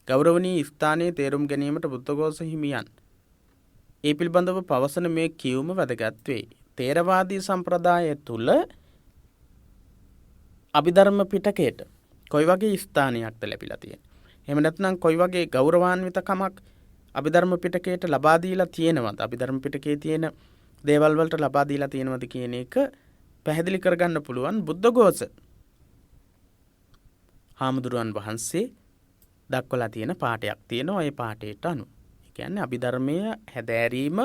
ගෞරවනීය ස්ථානයේ තේරුම් ගැනීමට බුද්ධඝෝෂ හිමියන් ඒ පිළිබඳව පවසන මේ කියුම වැදගත් වේ. ථේරවාදී සම්ප්‍රදාය තුල අභිධර්ම පිටකයට කොයි වගේ ස්ථානයක්ද ලැබිලා තියෙන්නේ? එහෙම නැත්නම් කොයි වගේ ගෞරවාන්විතකමක් අභිධර්ම පිටකයට ලබා දීලා තියෙනවද? අභිධර්ම පිටකයේ තියෙන දේවල් වලට ලබා දීලා තියෙනවද කියන එක පැහැදිලි කරගන්න පුළුවන් බුද්ධඝෝෂ හාමුදුරුවන් වහන්සේ දක්වලා තියෙන පාඩයක් තියෙනවා. ඒ පාඩේට අනුව ඒ කියන්නේ අභිධර්මයේ හැදෑරීම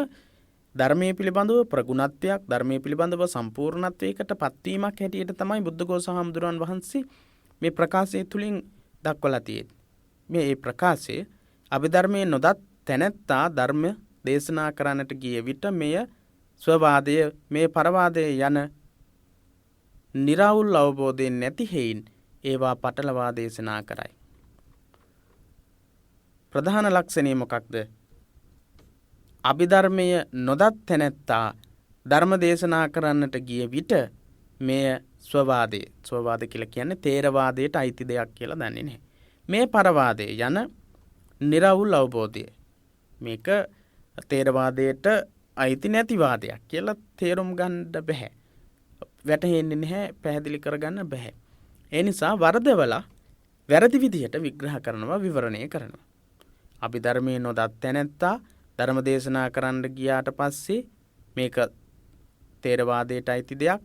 ධර්මයේ පිළිබඳව ප්‍රගුණත්වයක් ධර්මයේ පිළිබඳව සම්පූර්ණත්වයකට පත්වීමක් හැටියට තමයි බුද්ධඝෝෂ හාමුදුරුවන් වහන්සේ මේ ප්‍රකාශය තුලින් දක්වලා තියෙන්නේ. මේ ප්‍රකාශය අභිධර්මයේ නොදත් තැනැත්තා ධර්ම දේශනා කරන්නට ගිය විට මෙය ස්වවාදය මේ පරවාදය යන නිරවුල් අවබෝධයෙන් නැති හේයින් ඒවා පටලවා දේශනා කරයි. ප්‍රධාන ලක්ෂණය මොකක්ද? අභිධර්මය නොදත් තැනැත්තා ධර්ම දේශනා කරන්නට ගිය විට මෙය ස්වවාදය කියලා කියන්නේ ථේරවාදයට අයිති දෙයක් කියලා දන්නේ නැහැ. මේ පරවාදය යන නිරවුල් අවබෝධය මේක ථේරවාදයට අයිති නැති වාදයක් කියලා තේරුම් ගන්න බෑ. වැටහෙන්නේ නැහැ, පැහැදිලි කරගන්න බෑ. ඒ නිසා වරදවලා වැරදි විදිහට විග්‍රහ කරනවා විවරණය කරනවා. අභිධර්මයේ නොදත් තැනැත්තා ධර්ම දේශනා කරන්න ගියාට පස්සේ මේක ථේරවාදයට අයිති දෙයක්,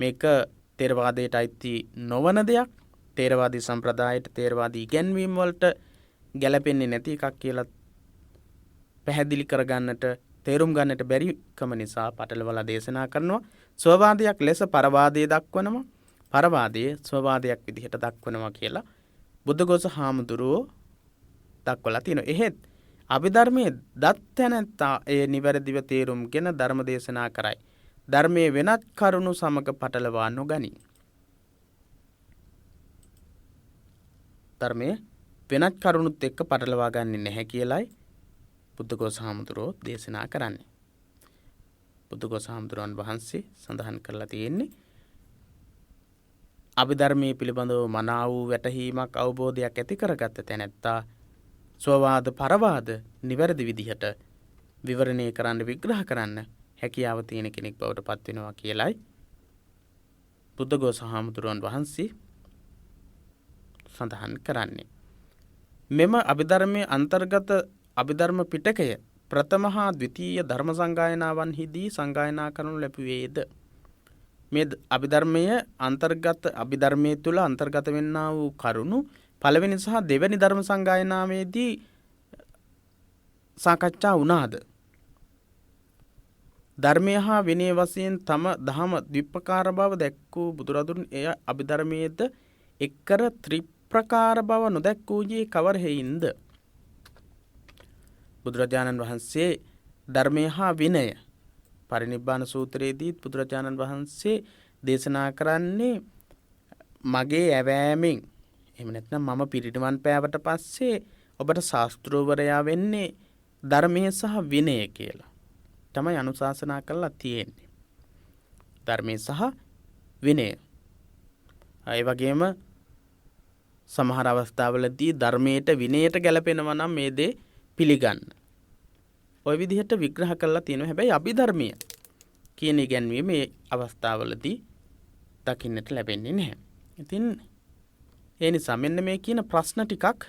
මේක ථේරවාදයට අයිති නොවන දෙයක්, ථේරවාදී සම්ප්‍රදායට ථේරවාදී ඉගැන්වීම් වලට ගැලපෙන්නේ නැති එකක් කියලා පැහැදිලි කරගන්නට තේරුම් ගන්නට බැරිකම නිසා පටලවලා දේශනා කරනවා. ස්වවාදයක් ලෙස පරවාදයේ දක්වනවා, පරවාදයේ ස්වවාදයක් විදිහට දක්වනවා කියලා බුද්ධඝෝෂ හාමුදුරුවෝ දක්වලා තියෙනවා. එහෙත් අභිධර්මයේ දත් තැනැත්තා ඒ නිවැරදිව තේරුම්ගෙන ධර්ම දේශනා කරයි. ධර්මයේ වෙනත් කරුණු සමග පටලවා නොගනී. ධර්මයේ වෙනත් කරුණුත් එක්ක පටලවා ගන්නේ නැහැ කියලයි බුද්ධඝෝෂ හාමුදුරුවෝ දේශනා කරන්නේ. බුද්ධඝෝෂ හාමුදුරුවන් වහන්සේ සඳහන් කරලා තියෙන්නේ අභිධර්මයේ පිළිබඳව මනා වූ වැටහීමක් අවබෝධයක් ඇති කරගත්ත තැනැත්තා ස්වවාද පරවාද නිවැරදි විදිහට විවරණය කරන්න විග්‍රහ කරන්න හැකියාව තියෙන කෙනෙක් බවට පත් වෙනවා කියලයි බුද්ධඝෝෂ හාමුදුරුවන් වහන්සේ සඳහන් කරන්නේ. මෙම අභිධර්මයේ අන්තර්ගත අභිධර්ම පිටකය ප්‍රථම හා ද්විතීය ධර්ම සංගායනාවන්හිදී සංගායනා කරනු ලැබුවේද? මේ අභිධර්මයේ අභිධර්මයේ තුල අන්තර්ගත වෙන්නා වූ කරුණු පළවෙනි සහ දෙවැනි ධර්ම සංගායනාවේදී සාකච්ඡා වුණාද? ධර්මය හා විනය වශයෙන් තම දහම ද්විප්‍රකාර බව දැක්වූ බුදුරදුන් එය අභිධර්මයේද එක්කර ත්‍රිප්‍රකාර බව නොදැක්වූයේ කවර හේයින්ද? බුදුරජාණන් වහන්සේ ධර්මය හා විනය පරිනිබ්බාන සූත්‍රයේදී බුදුරජාණන් වහන්සේ දේශනා කරන්නේ මගේ ඇවෑමෙන් එහෙම නැත්නම් මම පිරිනිවන් පෑවට පස්සේ ඔබට ශාස්ත්‍රවරයා වෙන්නේ ධර්මය සහ විනය කියලා තමයි අනුශාසනා කරලා තියෙන්නේ. ධර්මය සහ විනය. ඒ වගේම සමහර අවස්ථාවලදී ධර්මයට විනයට ගැලපෙනවා නම් මේ දේ පිළිගන්න. ඔය විදිහට විග්‍රහ කරලා තියෙනවා. හැබැයි අභිධර්මය කියන ඉගැන්වීම මේ අවස්ථාවලදී දකින්නට ලැබෙන්නේ නැහැ. ඉතින් ඒ නිසා මෙන්න මේ කියන ප්‍රශ්න ටිකක්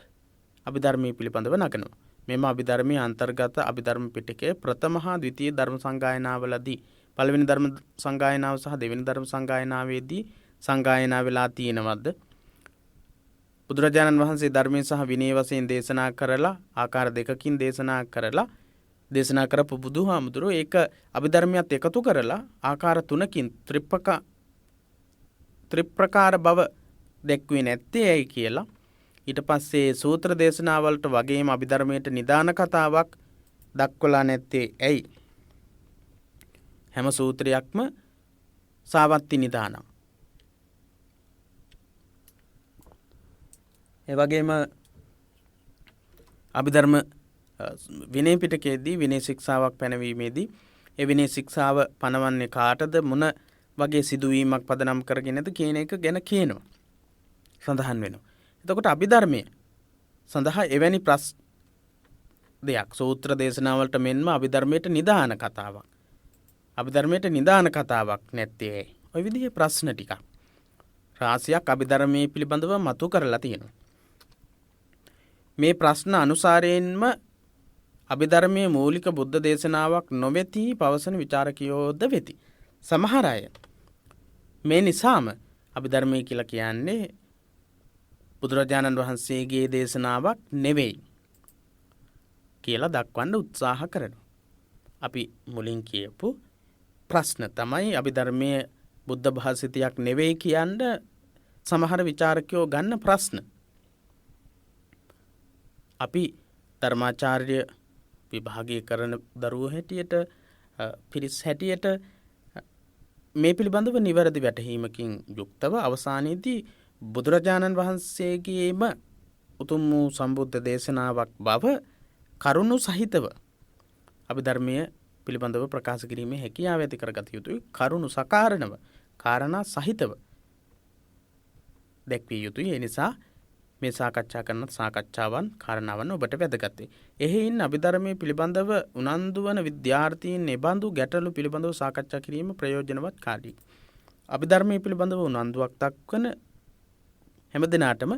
අභිධර්මයේ පිළිබඳව නගනවා. මෙම අභිධර්මයේ අන්තර්ගත අභිධර්ම පිටකයේ ප්‍රථම හා ද්විතීය ධර්ම සංගායනාවලදී පළවෙනි ධර්ම සංගායනාව සහ දෙවෙනි ධර්ම සංගායනාවේදී සංගායනා වෙලා තියෙනවද? බුදුරජාණන් වහන්සේ ධර්මයේ සහ විනය වශයෙන් දේශනා කරලා ආකාර දෙකකින් දේශනා කරපු බුදුහාමුදුරුවෝ ඒක අභිධර්මයත් එකතු කරලා ආකාර තුනකින් ත්‍රිප්‍රකාර බව දැක්ුවේ නැත්තේ ඇයි කියලා ඊට පස්සේ සූත්‍ර දේශනාවලට වගේම අභිධර්මයට නිදාන කතාවක් දක්වලා නැත්තේ ඇයි? හැම සූත්‍රයක්ම සාවත්ති නිදානක්. ඒ වගේම අභිධර්ම විනය පිටකයේදී විනය ශික්ෂාවක් පැනවීමේදී ඒ විනය ශික්ෂාව පනවන්නේ කාටද මොන වගේ සිදුවීමක් පදනම් කරගෙනද කියන එක ගැන කියනවා. සඳහන් වෙනවා. එතකොට අභිධර්මයේ සඳහා එවැනි දෙයක් සූත්‍ර දේශනාවලට මෙන්ම අභිධර්මයට නිදාන කතාවක්. අභිධර්මයට නිදාන කතාවක් නැත්තේ. ඔය විදිහේ ප්‍රශ්න ටිකක් රාශියක් අභිධර්මයේ පිළිබඳව මතු කරලා තියෙනවා. මේ ප්‍රශ්න අනුසාරයෙන්ම අභිධර්මයේ මූලික බුද්ධ දේශනාවක් නොවේති පවසන විචාරකයෝද වෙති. සමහර අය මේ නිසාම අභිධර්මයේ කියලා කියන්නේ බුදුරජාණන් වහන්සේගේ දේශනාවක් නෙවෙයි කියලා දක්වන්න උත්සාහ කරනවා. අපි මුලින් කියපු ප්‍රශ්න තමයි අභිධර්මයේ බුද්ධ භාෂිතයක් නෙවෙයි කියන්න සමහර විචාරකයෝ ගන්න ප්‍රශ්න. අපි ධර්මාචාර්ය විභාගය කරන දරුවෝ හැටියට පිරිස් හැටියට මේ පිළිබඳව නිවැරදි වැටහීමකින් යුක්තව අවසානයේදී බුදුරජාණන් වහන්සේගේම උතුම් වූ සම්බුද්ධ දේශනාවක් බව කරුණු සහිතව අභිධර්මය පිළිබඳව ප්‍රකාශ කිරීමේ හැකියාව ඇති කරගත යුතුයි. කරුණු සකාරණව කාරණා සහිතව දැක්විය යුතුයි. ඒ නිසා මේ සාකච්ඡා කරන සාකච්ඡාවන් කාරණාවන් ඔබට වැදගත් වේ. එහෙයින් අභිධර්මයේ පිළිබඳව උනන්දු වන විද්‍යාර්ථීන් නිබඳු ගැටලු පිළිබඳව සාකච්ඡා කිරීම ප්‍රයෝජනවත් කාර්යයි. අභිධර්මයේ පිළිබඳව උනන්දුවක් දක්වන හැමදෙනාටම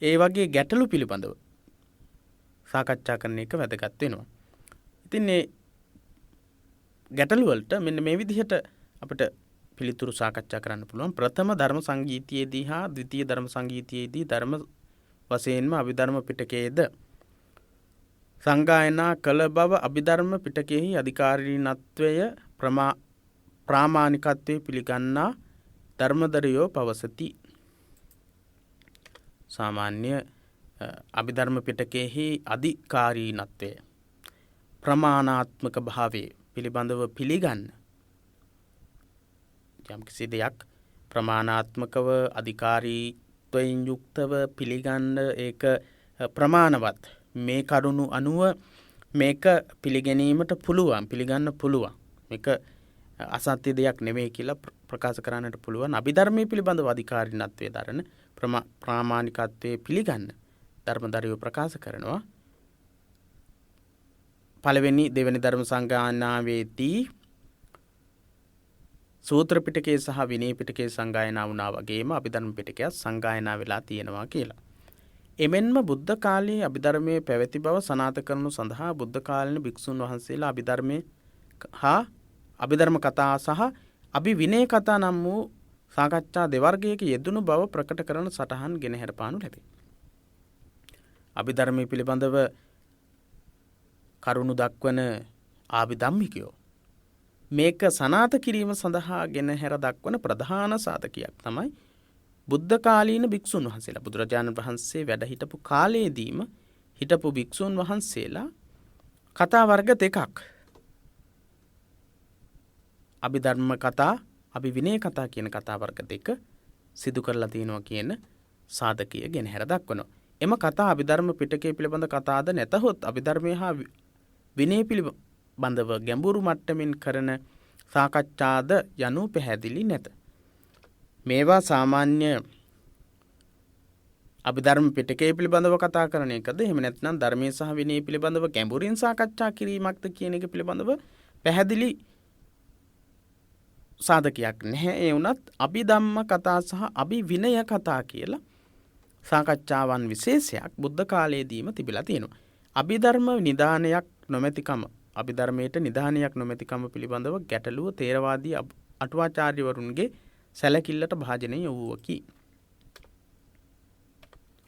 ඒ වගේ ගැටලු පිළිබඳව සාකච්ඡා කරන එක වැදගත් වෙනවා. ඉතින් මේ ගැටලු වලට මෙන්න මේ විදිහට අපිට පිළිතුරු සාකච්ඡා කරන්න පුළුවන්. ප්‍රථම ධර්ම සංගීතයේදී හා ද්විතීය ධර්ම සංගීතයේදී ධර්ම වශයෙන්ම අභිධර්ම පිටකයේද සංගායනා කළ බව අභිධර්ම පිටකයෙහි අධිකාරීනත්වය ප්‍රාමාණිකත්වයේ පිළිගන්නා ධර්මදරයෝ පවසති. සාමාන්‍ය අභිධර්ම පිටකයෙහි අධිකාරීනත්වය ප්‍රමාණාත්මක භාවයේ පිළිබඳව පිළිගන්න යම්කිසි දෙයක් ප්‍රමාණාත්මකව අධිකාරීත්වයෙන් යුක්තව පිළිගන්න ඒක ප්‍රමාණවත් මේ කරුණු අනුව මේක පිළිගැනීමට පුළුවන් පිළිගන්න පුළුවන් මේක අසත්‍ය දෙයක් නෙවෙයි කියලා ප්‍රකාශ කරන්නට පුළුවන්. අභිධර්මයේ පිළිබඳව අධිකාරීනත්වයේ දරන ප්‍රාමාණිකත්වයේ පිළිගන්න ධර්මදරයෝ ප්‍රකාශ කරනවා. පළවෙනි දෙවෙනි ධර්ම සංගායනාවේදී සූත්‍ර පිටකයේ සහ විනය පිටකයේ සංගායනා වුණා වගේම අභිධර්ම පිටකයක් සංගායනා වෙලා තියෙනවා කියලා. එමෙන්ම බුද්ධ කාලයේ අභිධර්මයේ පැවති බව සනාථ කරනු සඳහා බුද්ධ කාලීන භික්ෂුන් වහන්සේලා අභිධර්මයේ හා අභිධර්ම කතා සහ අභිවිනය කතා නම් වූ සාකච්ඡා දෙවර්ගයක යෙදුණු බව ප්‍රකට කරන සටහන් ගෙන හැරපානු ලැබේ. අභිධර්මයේ පිළිබඳව කරුණු දක්වන ආභිධම්මිකයෝ මේක සනාථ කිරීම සඳහා ගෙන හැර දක්වන ප්‍රධාන සාධකයක් තමයි බුද්ධ කාලීන භික්ෂුන් වහන්සේලා බුදුරජාණන් වහන්සේ වැඩ හිටපු කාලයේදීම හිටපු භික්ෂුන් වහන්සේලා කතා වර්ග දෙකක් අභිධර්ම කතා අභිවිනය කතා කියන කතා වර්ග දෙක සිදු කරලා තියෙනවා කියන සාධකය ගෙනහැර දක්වනවා. එම කතා අභිධර්ම පිටකය පිළිබඳ කතාද නැතහොත් අභිධර්මය හා විනය පිළිබඳව ගැඹුරු මට්ටමින් කරන සාකච්ඡාද යනු පැහැදිලි නැත. මේවා සාමාන්‍ය අභිධර්ම පිටකය පිළිබඳව කතා කරන එකද එහෙම නැත්නම් ධර්මයේ සහ විනය පිළිබඳව ගැඹුරින් සාකච්ඡා කිරීමක්ද කියන එක පිළිබඳව පැහැදිලි සාධකයක් නැහැ. ඒ වුණත් අභිධම්ම කතා සහ අභිවිනය කතා කියලා සාකච්ඡාවන් විශේෂයක් බුද්ධ කාලයේදීම තිබිලා තියෙනවා. අභිධර්ම නිදානයක් නොමැතිකම අභිධර්මයට නිදානයක් නොමැතිකම පිළිබඳව ගැටලුව තේරවාදී අටුවාචාර්යවරුන්ගේ සැලකිල්ලට භාජනය වූවකි.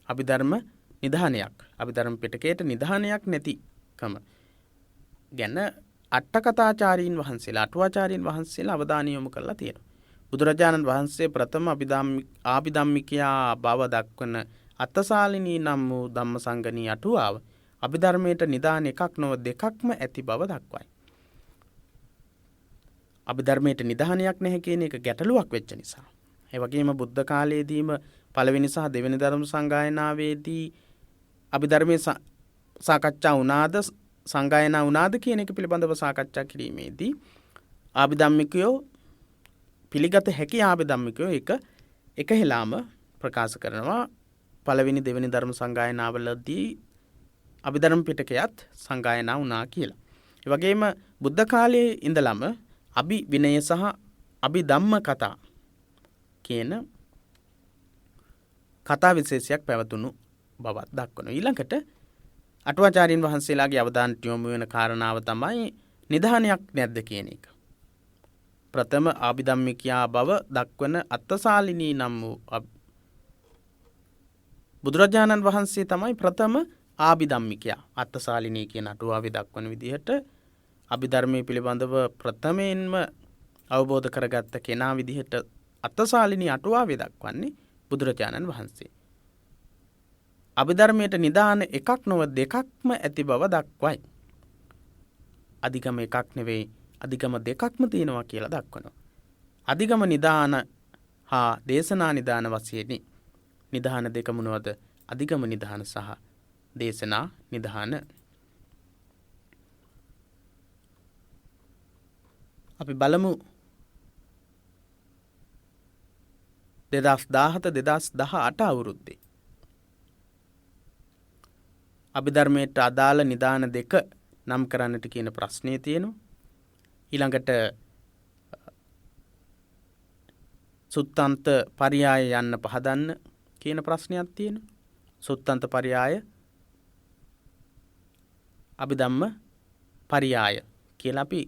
අභිධර්ම නිධානයක් අභිධර්ම පිටකයට නිධානයක් නැතිකම ගැන අට්ඨකථාචාරීන් වහන්සේලා අටුවාචාරීන් වහන්සේලා අවධානය යොමු කරලා තියෙනවා. බුදුරජාණන් වහන්සේ ප්‍රථම ආභිධම්මිකයා බව දක්වන අත්තසාලිනී නම් වූ ධම්මසංගණී අටුවාව අභිධර්මයට නිදාන එකක් නොව දෙකක්ම ඇති බව දක්වයි. අභිධර්මයට නිදානයක් නැහැ කියන එක ගැටලුවක් වෙච්ච නිසා. ඒ වගේම බුද්ධ කාලයේදීම පළවෙනි සහ දෙවෙනි ධර්ම සංගායනාවේදී අභිධර්මයේ සාකච්ඡා වුණාද සංගායනා වුණාද කියන එක පිළිබඳව සාකච්ඡා කිරීමේදී ආභිධම්මිකයෝ පිළිගත හැකි ආභිධම්මිකයෝ එක හෙලාම ප්‍රකාශ කරනවා පළවෙනි දෙවෙනි ධර්ම සංගායනාවලදී අභිධර්ම පිටකයත් සංගායනා වුණා කියලා. ඒ වගේම බුද්ධ කාලයේ ඉඳලම අභිවිනය සහ අභිධම්ම කතා කියන කතා විශේෂයක් පැවතුණු බවත් දක්වනවා. ඊළඟට අටුවාචාර්යින් වහන්සේලාගේ අවධානයට යොමු වෙන කාරණාව තමයි නිධානයක් නැද්ද කියන එක. ප්‍රථම ආභිධම්මිකයා බව දක්වන අත්තසාලිනී නම් වූ බුදුරජාණන් වහන්සේ තමයි ප්‍රථම ආභිධම්මිකයා. අත්තසාලිනී කියන අටුවාවේ දක්වන විදිහට අභිධර්මයේ පිළිබඳව ප්‍රථමයෙන්ම අවබෝධ කරගත්ත කෙනා විදිහට අත්තසාලිනී අටුවාවේ දක්වන්නේ බුදුරජාණන් වහන්සේ. අභිධර්මයට නිදාන එකක් නොව දෙකක්ම ඇති බව දක්වයි. අධිගම එකක් නෙවෙයි අධිගම දෙකක්ම තියෙනවා කියලා දක්වනවා. අධිගම නිදාන හා දේශනා නිදාන වශයෙන් නිදාන දෙක මොනවද? අධිගම නිදාන සහ දේශනා නිදාන. අපි බලමු 2017-2018 අවුරුද්දේ අභිධර්මයට අදාළ නිදාන දෙක නම් කරන්නට කියන ප්‍රශ්නය තියෙනවා. ඊළඟට සුත්තන්ත පරියාය යන්න පහදන්න කියන ප්‍රශ්නයක් තියෙනවා. සුත්තන්ත පරියාය අභිධම්ම පරියාය කියලා අපි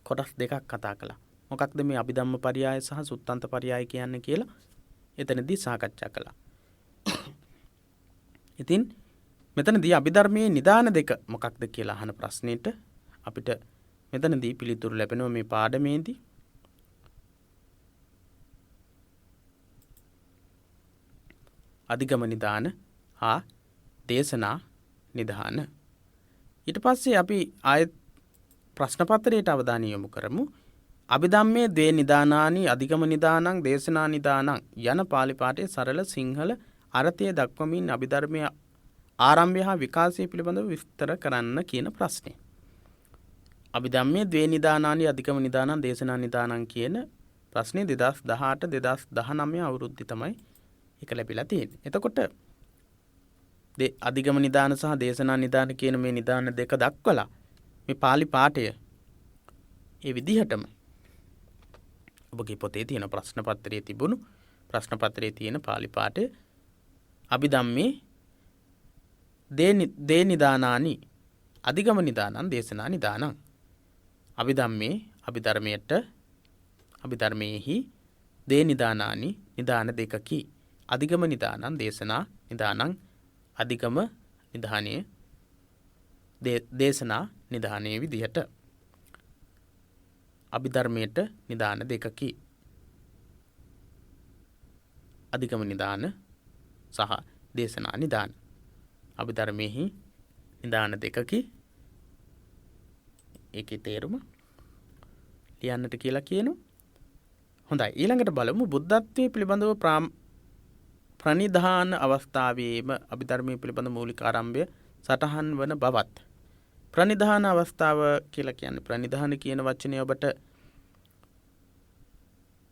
කොටස් දෙකක් කතා කළා. මොකක්ද මේ අභිධම්ම පරියාය සහ සුත්තන්ත පරියාය කියන්නේ කියලා එතනදී සාකච්ඡා කළා. ඉතින් මෙතනදී අභිධර්මයේ නිදාන දෙක මොකක්ද කියලා අහන ප්‍රශ්නෙට අපිට මෙතනදී පිළිතුරු ලැබෙනවා මේ පාඩමේදී. අධිගම නිදාන හා දේශනා නිදාන. ඊට පස්සේ අපි ආයත් ප්‍රශ්න පත්‍රයට අවධානය යොමු කරමු. අභිධම්මේ ද්වේ නිදානානි අධිගම නිදානං දේශනා නිදානං යන පාලි පාඨයේ සරල සිංහල අර්ථය දක්වමින් අභිධර්මයේ ආරම්භය හා විකාශය පිළිබඳව විස්තර කරන්න කියන ප්‍රශ්නේ. අභිධම්මේ ද්වේ නිදානානි අධිගම නිදානං දේශනා නිදානං කියන ප්‍රශ්නේ 2018-2019 අවුරුද්දේ තමයි ඒක ලැබිලා තියෙන්නේ. එතකොට අධිගම නිදාන සහ දේශනා නිදාන කියන මේ නිදාන දෙක දක්වලා මේ පාලි පාඨය ඒ විදිහටම ඔබගේ පොතේ තියෙන ප්‍රශ්න පත්‍රයේ තිබුණු ප්‍රශ්න පත්‍රයේ තියෙන පාලි පාඨය අභිධම්මේ දේ නිදානානි අධිගම නිදානං දේශනා නිදානං. අභිධම්මේ අභිධර්මයේහි දේ නිදානානි නිදාන දෙකකි. අධිගම නිදානං දේශනා නිදානං අධිගම නිදානයේ දේශනා නිදානයේ විදිහට අභිධර්මයට නිදාන දෙකකි. අධිගම නිදාන සහ දේශනා නිදාන. අභිධර්මයේහි නිදාන දෙකකි. ඒකේ තේරුම ලියන්නට කියලා කියනවා. හොඳයි, ඊළඟට බලමු බුද්ධත්වයේ පිළිබඳව ප්‍රනිධාන අවස්ථාවේම අභිධර්මයේ පිළිබඳ මූලික ආරම්භය සටහන් වන බවත්. ප්‍රනිධාන අවස්ථාව කියලා කියන්නේ ප්‍රනිධාන කියන වචනය ඔබට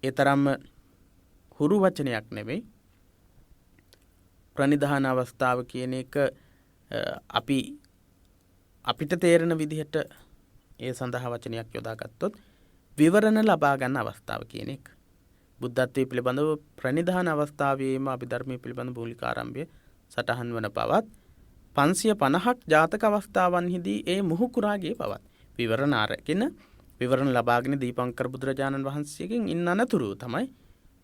ඒ තරම්ම හුරු වචනයක් නෙවෙයි. ප්‍රනිධාන අවස්ථාව කියන එක අපිට තේරෙන විදිහට ඒ සඳහා වචනයක් යොදාගත්තොත් විවරණ ලබා ගන්න අවස්ථාව කියන එක. බුද්ධත්වයේ පිළිබඳව ප්‍රනිධාන අවස්ථාවේම අභිධර්මයේ පිළිබඳ මූලික ආරම්භය සටහන් වන බවත් 550ක් ජාතක අවස්ථාවන්හිදී ඒ මුහුකුරාගේ බවත් විවරණ අරගෙන විවරණ ලබාගෙන දීපංකර බුදුරජාණන් වහන්සේගෙන් ඉන්න අනතුරු තමයි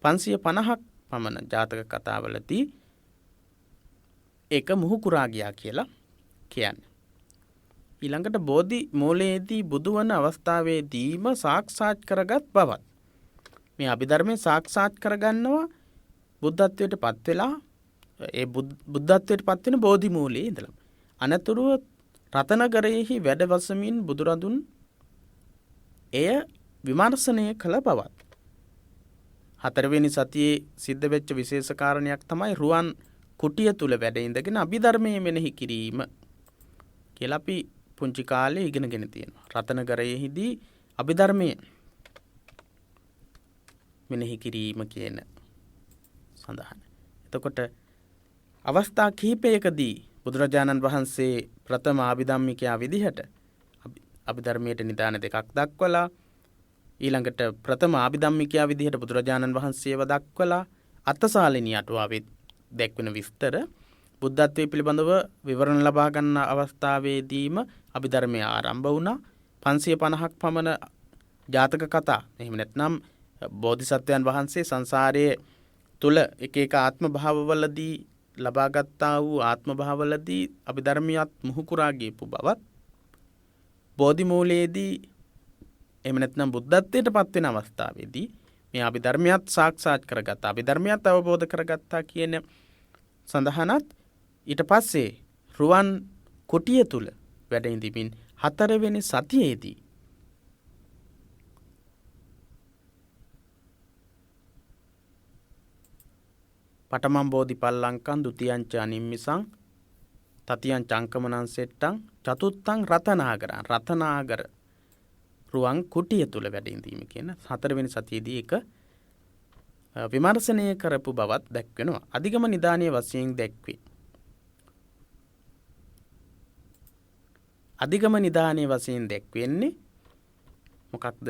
550ක් පමණ ජාතක කතාවලදී ඒක මුහුකුරා ගියා කියලා කියන්නේ. ඊළඟට බෝධි මූලයේදී බුදුවන අවස්ථාවේදීම සාක්ෂාත් කරගත් බවත්. මේ අභිධර්මයේ සාක්ෂාත් කරගන්නවා බුද්ධත්වයට පත් වෙලා ඒ බුද්ධත්වයට පත් වෙන බෝධි මූලයේ ඉඳලා. අනතුරුව රතනගරයෙහි වැඩවසමින් බුදුරදුන් එය විමර්ශනය කළ බවත්. 4 වෙනි සතියේ සිද්ධ වෙච්ච විශේෂ කාරණයක් තමයි රුවන් කුටිය තුල වැඩ ඉඳගෙන අභිධර්මයේ මෙනෙහි කිරීම කියලා අපි පුංචි කාලේ ඉගෙනගෙන තියෙනවා. රතනගරයෙහිදී අභිධර්මයේ මෙනෙහි කිරීම කියන සඳහන. එතකොට අවස්ථා කිහිපයකදී බුදුරජාණන් වහන්සේ ප්‍රථම අභිධම්මිකයා විදිහට අභිධර්මයට නිදාන දෙකක් දක්වලා ඊළඟට ප්‍රථම අභිධම්මිකයා විදිහට බුදුරජාණන් වහන්සේව දක්වලා අත්තසාලිනී අටුවාවේ දැක්වෙන විස්තර බුද්ධත්වයේ පිළිබඳව විවරණ ලබා ගන්න අවස්ථාවේදීම අභිධර්මය ආරම්භ වුණා. 550ක් පමණ ජාතක කතා. එහෙම නැත්නම් බෝධිසත්වයන් වහන්සේ සංසාරයේ තුල එක එක ආත්ම භාවවලදී ලබා ගත්තා වූ ආත්ම භාවවලදී අභිධර්මියත් මුහුකුරා ගියපු බවත් බෝධි මූලයේදී එහෙම නැත්නම් බුද්ධත්වයට පත් වෙන අවස්ථාවේදී මේ අභිධර්මියත් සාක්ෂාත් කරගත්තා. අභිධර්මියත් අවබෝධ කරගත්තා කියන සඳහනත් ඊට පස්සේ රුවන් කුටිය තුල වැඩ ඉඳිමින් 4 වෙනි සතියේදී පඨමං බෝධිපල්ලංකං ဒ ුතියංච අනිම්මිසං තතියං චංකමනං සෙට්ටං චතුත්තං රතනාගර රුවන් කුටිය තුල වැඩ ඉඳීම කියන 4 වෙනි සතියේදී එක විමර්ශනය කරපු බවත් දැක්වෙනවා. අධිගම නිදානයේ වශයෙන් දැක්වේ. අධිගම නිදානයේ වශයෙන් දැක්වෙන්නේ මොකක්ද?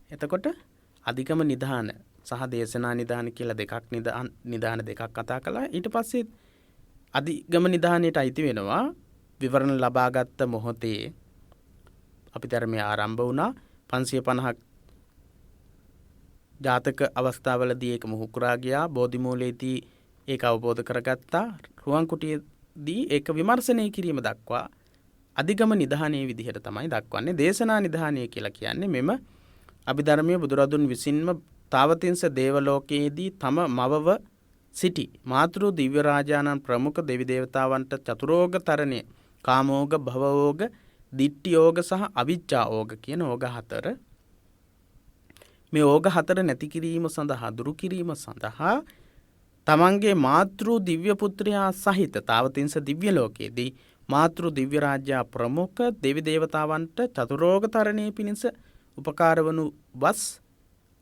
එතකොට අධිගම නිදාන සහ දේශනා නිදාන කියලා දෙකක් නිදාන දෙකක් කතා කළා. ඊට පස්සේ අධිගම නිදානයට අයිති වෙනවා විවරණ ලබාගත් මොහොතේ අභිධර්මය ආරම්භ වුණා. 550ක් ජාතක අවස්ථාවලදී ඒක මුහුකුරා ගියා. බෝධි මූලයේදී ඒක අවබෝධ කරගත්තා. රුවන් කුටියේදී ඒක විමර්ශනය කිරීම දක්වා අධිගම නිදානයේ විදිහට තමයි දක්වන්නේ. දේශනා නිදානය කියලා කියන්නේ මෙම අභිධර්මයේ බුදුරදුන් විසින්ම තාවතින්ස දේවලෝකයේදී තම මවව සිටි මාතෘ දිව්‍ය රාජානන් ප්‍රමුඛ දෙවි දේවතාවන්ට චතුරෝග තරණය කාමෝග භවෝග දිට්ඨියෝග සහ අවිජ්ජාෝග කියන ඕග 4 මේ ඕග 4 නැති කිරීම සඳහා දුරු කිරීම සඳහා තමන්ගේ මාතෘ දිව්‍ය පුත්‍රයා සහිත තාවතින්ස දිව්‍ය ලෝකයේදී මාතෘ දිව්‍ය රාජ්‍ය ප්‍රමුඛ දෙවි දේවතාවන්ට චතුරෝග තරණය පිණිස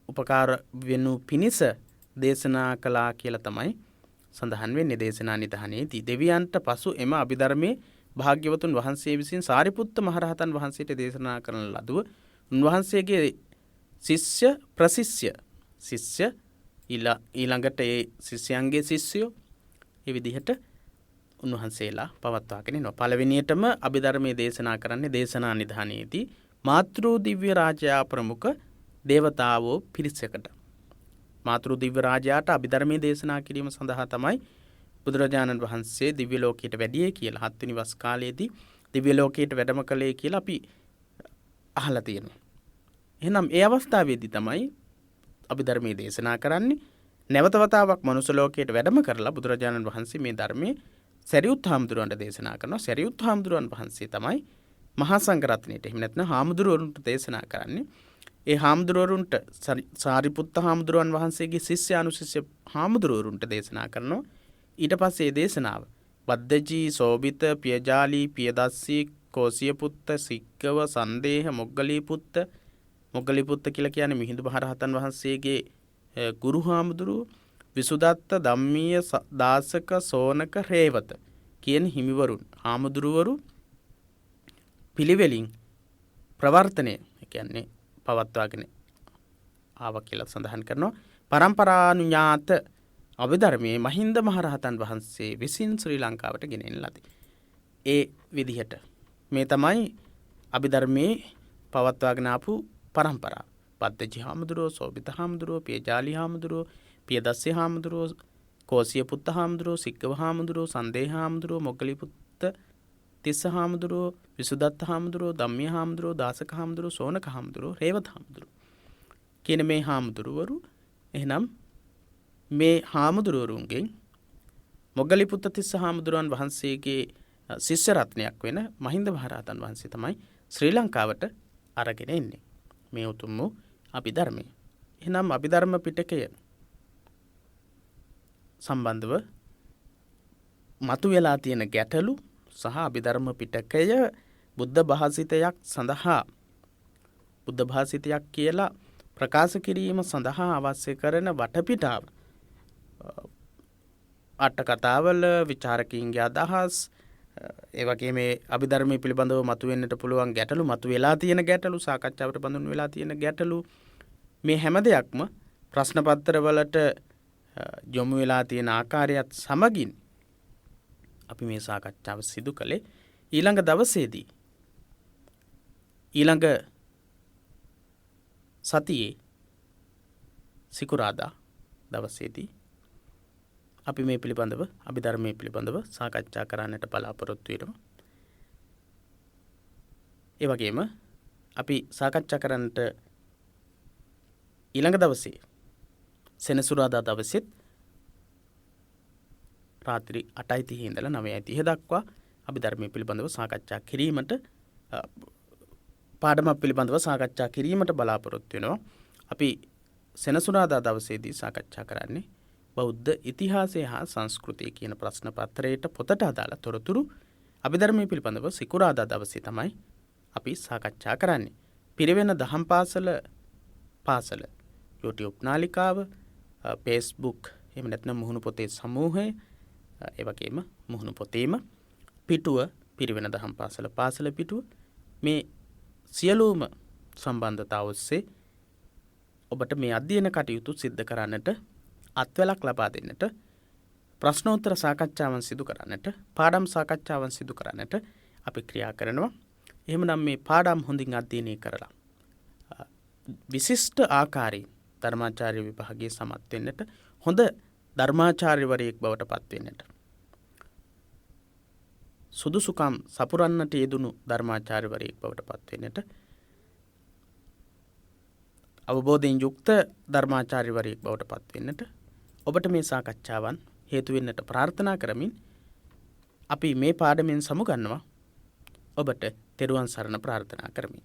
උපකාර වෙනු පිණිස දේශනා කළා කියලා තමයි සඳහන් වෙන්නේ දේශනා නිදානයේදී. දෙවියන්ට පසු එම අභිධර්මයේ භාග්‍යවතුන් වහන්සේ විසින් සාරිපුත්ත මහරහතන් වහන්සේට දේශනා කරන ලදුව උන්වහන්සේගේ ශිෂ්‍ය ශිෂ්‍ය ඊළඟට ඒ ශිෂ්‍යයන්ගේ ශිෂ්‍යයෝ ඒ විදිහට උන්වහන්සේලා පවත්වාගෙන යනවා. පළවෙනියටම අභිධර්මයේ දේශනා කරන්නේ දේශනා නිදානයේදී මාතෘ දිව්‍ය රාජයා ප්‍රමුඛ දේවතාවෝ පිරිසකට. මාතෘ දිව්‍ය රාජයාට අභිධර්මයේ දේශනා කිරීම සඳහා තමයි බුදුරජාණන් වහන්සේ දිව්‍ය ලෝකයට වැඩියේ කියලා 7 වෙනි වස් කාලයේදී දිව්‍ය ලෝකයට වැඩම කළේ කියලා අපි අහලා තියෙනවා. එහෙනම් ඒ අවස්ථාවේදී තමයි අභිධර්මයේ දේශනා කරන්නේ. නැවත වතාවක් මනුස්ස ලෝකයට වැඩම කරලා බුදුරජාණන් වහන්සේ මේ ධර්මයේ සරියුත් හාමුදුරුවන්ට දේශනා කරනවා. සරියුත් හාමුදුරුවන් වහන්සේ තමයි මහා සංඝරත්නයට එහෙම නැත්නම් හාමුදුරුවරුන්ට දේශනා කරන්නේ. ඒ හාමුදුරුවරුන්ට සාරිපුත්ත හාමුදුරුවන් වහන්සේගේ ශිෂ්‍යානුශිෂ්‍ය හාමුදුරුවරුන්ට දේශනා කරනවා. ඊට පස්සේ මේ දේශනාව වද්දජී, සෝබිත, පියජාලී, පියදස්සී, කෝසිය පුත්ත, සික්කව, සන්දේහ, මොග්ගලී පුත්ත. මොග්ගලී පුත්ත කියලා කියන්නේ මිහිඳු මහරහතන් වහන්සේගේ ගුරු හාමුදුරුව, විසුදත්ත, ධම්මීය, දාසක, සෝනක, රේවත කියන හිමිවරුන් හාමුදුරුවරු පිළිවෙලින් ප්‍රවර්තනය කියන්නේ පවත්වාගෙන ආවා කියලා සඳහන් කරනවා. පරම්පරානුඥාත අභිධර්මයේ මහින්ද මහරහතන් වහන්සේ විසින් ශ්‍රී ලංකාවට ගෙනෙන ලදී. ඒ විදිහට මේ තමයි අභිධර්මයේ පවත්වාගෙන ආපු පරම්පරාව. පද්දජි හාමුදුරුවෝ, සෝබිත හාමුදුරුවෝ, පියජාලි හාමුදුරුවෝ, පියදස්සේ හාමුදුරුවෝ, කෝසිය පුත්ත හාමුදුරුවෝ, සික්කව හාමුදුරුවෝ, සන්දේහ හාමුදුරුවෝ, මොග්ගලී පුත්ත, තිස්ස හාමුදුරුවෝ, විසුදත්ත හාමුදුරුවෝ, ධම්මිය හාමුදුරුවෝ, දාසක හාමුදුරුවෝ, සෝනක හාමුදුරුවෝ, රේවත හාමුදුරුවෝ කියන මේ හාමුදුරුවරු එහෙනම් මේ හාමුදුරුවරුන්ගෙන් මොග්ගලී පුත්ත තිස්ස හාමුදුරුවන් වහන්සේගේ ශිෂ්‍ය රත්නයක් වෙන මහින්ද මහරහතන් වහන්සේ තමයි ශ්‍රී ලංකාවට අරගෙන එන්නේ. මේ උතුම් වූ අභිධර්මය. එහෙනම් අභිධර්ම පිටකය සම්බන්ධව මතුවලා තියෙන ගැටලු සහ අභිධර්ම පිටකය බුද්ධ භාෂිතයක් සඳහා බුද්ධ භාෂිතයක් කියලා ප්‍රකාශ කිරීම සඳහා අවශ්‍ය කරන වටපිටාව, අට කතාවල විචාරකීන්ගේ අදහස්, ඒ වගේ මේ අභිධර්මයේ පිළිබඳව මතුවෙන්නට පුළුවන් ගැටලු, මතුවලා තියෙන ගැටලු, සාකච්ඡාවට බඳුන් වෙලා තියෙන ගැටලු, මේ හැම දෙයක්ම ප්‍රශ්න පත්‍රවලට යොමු වෙලා තියෙන ආකාරයත් සමගින් අපි මේ සාකච්ඡාව සිදු කළේ. ඊළඟ දවසේදී ඊළඟ සතියේ සිකුරාදා දවසේදී අපි මේ පිළිබඳව අභිධර්මයේ පිළිබඳව සාකච්ඡා කරන්නට බලාපොරොත්තු වෙනවා. ඒ වගේම අපි සාකච්ඡා කරන්නට ඊළඟ දවසේ සෙනසුරාදා දවසෙත් රාත්‍රී 8:30 ඉඳලා 9:30 දක්වා අභිධර්මයේ පිළිබඳව සාකච්ඡා කිරීමට පාඩමක් පිළිබඳව සාකච්ඡා කිරීමට බලාපොරොත්තු වෙනවා. අපි සෙනසුරාදා දවසේදී සාකච්ඡා කරන්නේ බෞද්ධ ඉතිහාසය හා සංස්කෘතිය කියන ප්‍රශ්න පත්‍රයට පොතට අදාළ තොරතුරු අභිධර්මයේ පිළිබඳව සිකුරාදා දවසේ තමයි අපි සාකච්ඡා කරන්නේ. පිරිවෙන දහම් පාසල YouTube නාලිකාව, Facebook, එහෙම නැත්නම් මුහුණු පොතේ සමූහය, ඒ වගේම මුහුණු පොතේම පිටුව, පිරිවෙන දහම් පාසල පිටුව, මේ සියලුම සම්බන්ධතා ඔස්සේ ඔබට මේ අධ්‍යයන කටයුතු සිද්ධ කරන්නට, අත්වැලක් ලබා දෙන්නට, ප්‍රශ්නෝත්තර සාකච්ඡාවන් සිදු කරන්නට, පාඩම් සාකච්ඡාවන් සිදු කරන්නට අපි ක්‍රියා කරනවා. එහෙමනම් මේ පාඩම් හොඳින් අධ්‍යයනය කරලා විශිෂ්ට ආකාරයෙන් ධර්මාචාර්ය විභාගයේ සමත් වෙන්නට, හොඳ ධර්මාචාර්යවරයෙක් බවට පත් වෙන්නට, සුදුසුකම් සපුරන්නට යෙදුණු ධර්මාචාර්යවරයෙක් බවට පත් වෙන්නට, අවබෝධයෙන් යුක්ත ධර්මාචාර්යවරයෙක් බවට පත් වෙන්නට ඔබට මේ සාකච්ඡාවන් හේතු වෙන්නට ප්‍රාර්ථනා කරමින් අපි මේ පාඩමෙන් සමුගන්නවා. ඔබට තෙරුවන් සරණ ප්‍රාර්ථනා කරමි.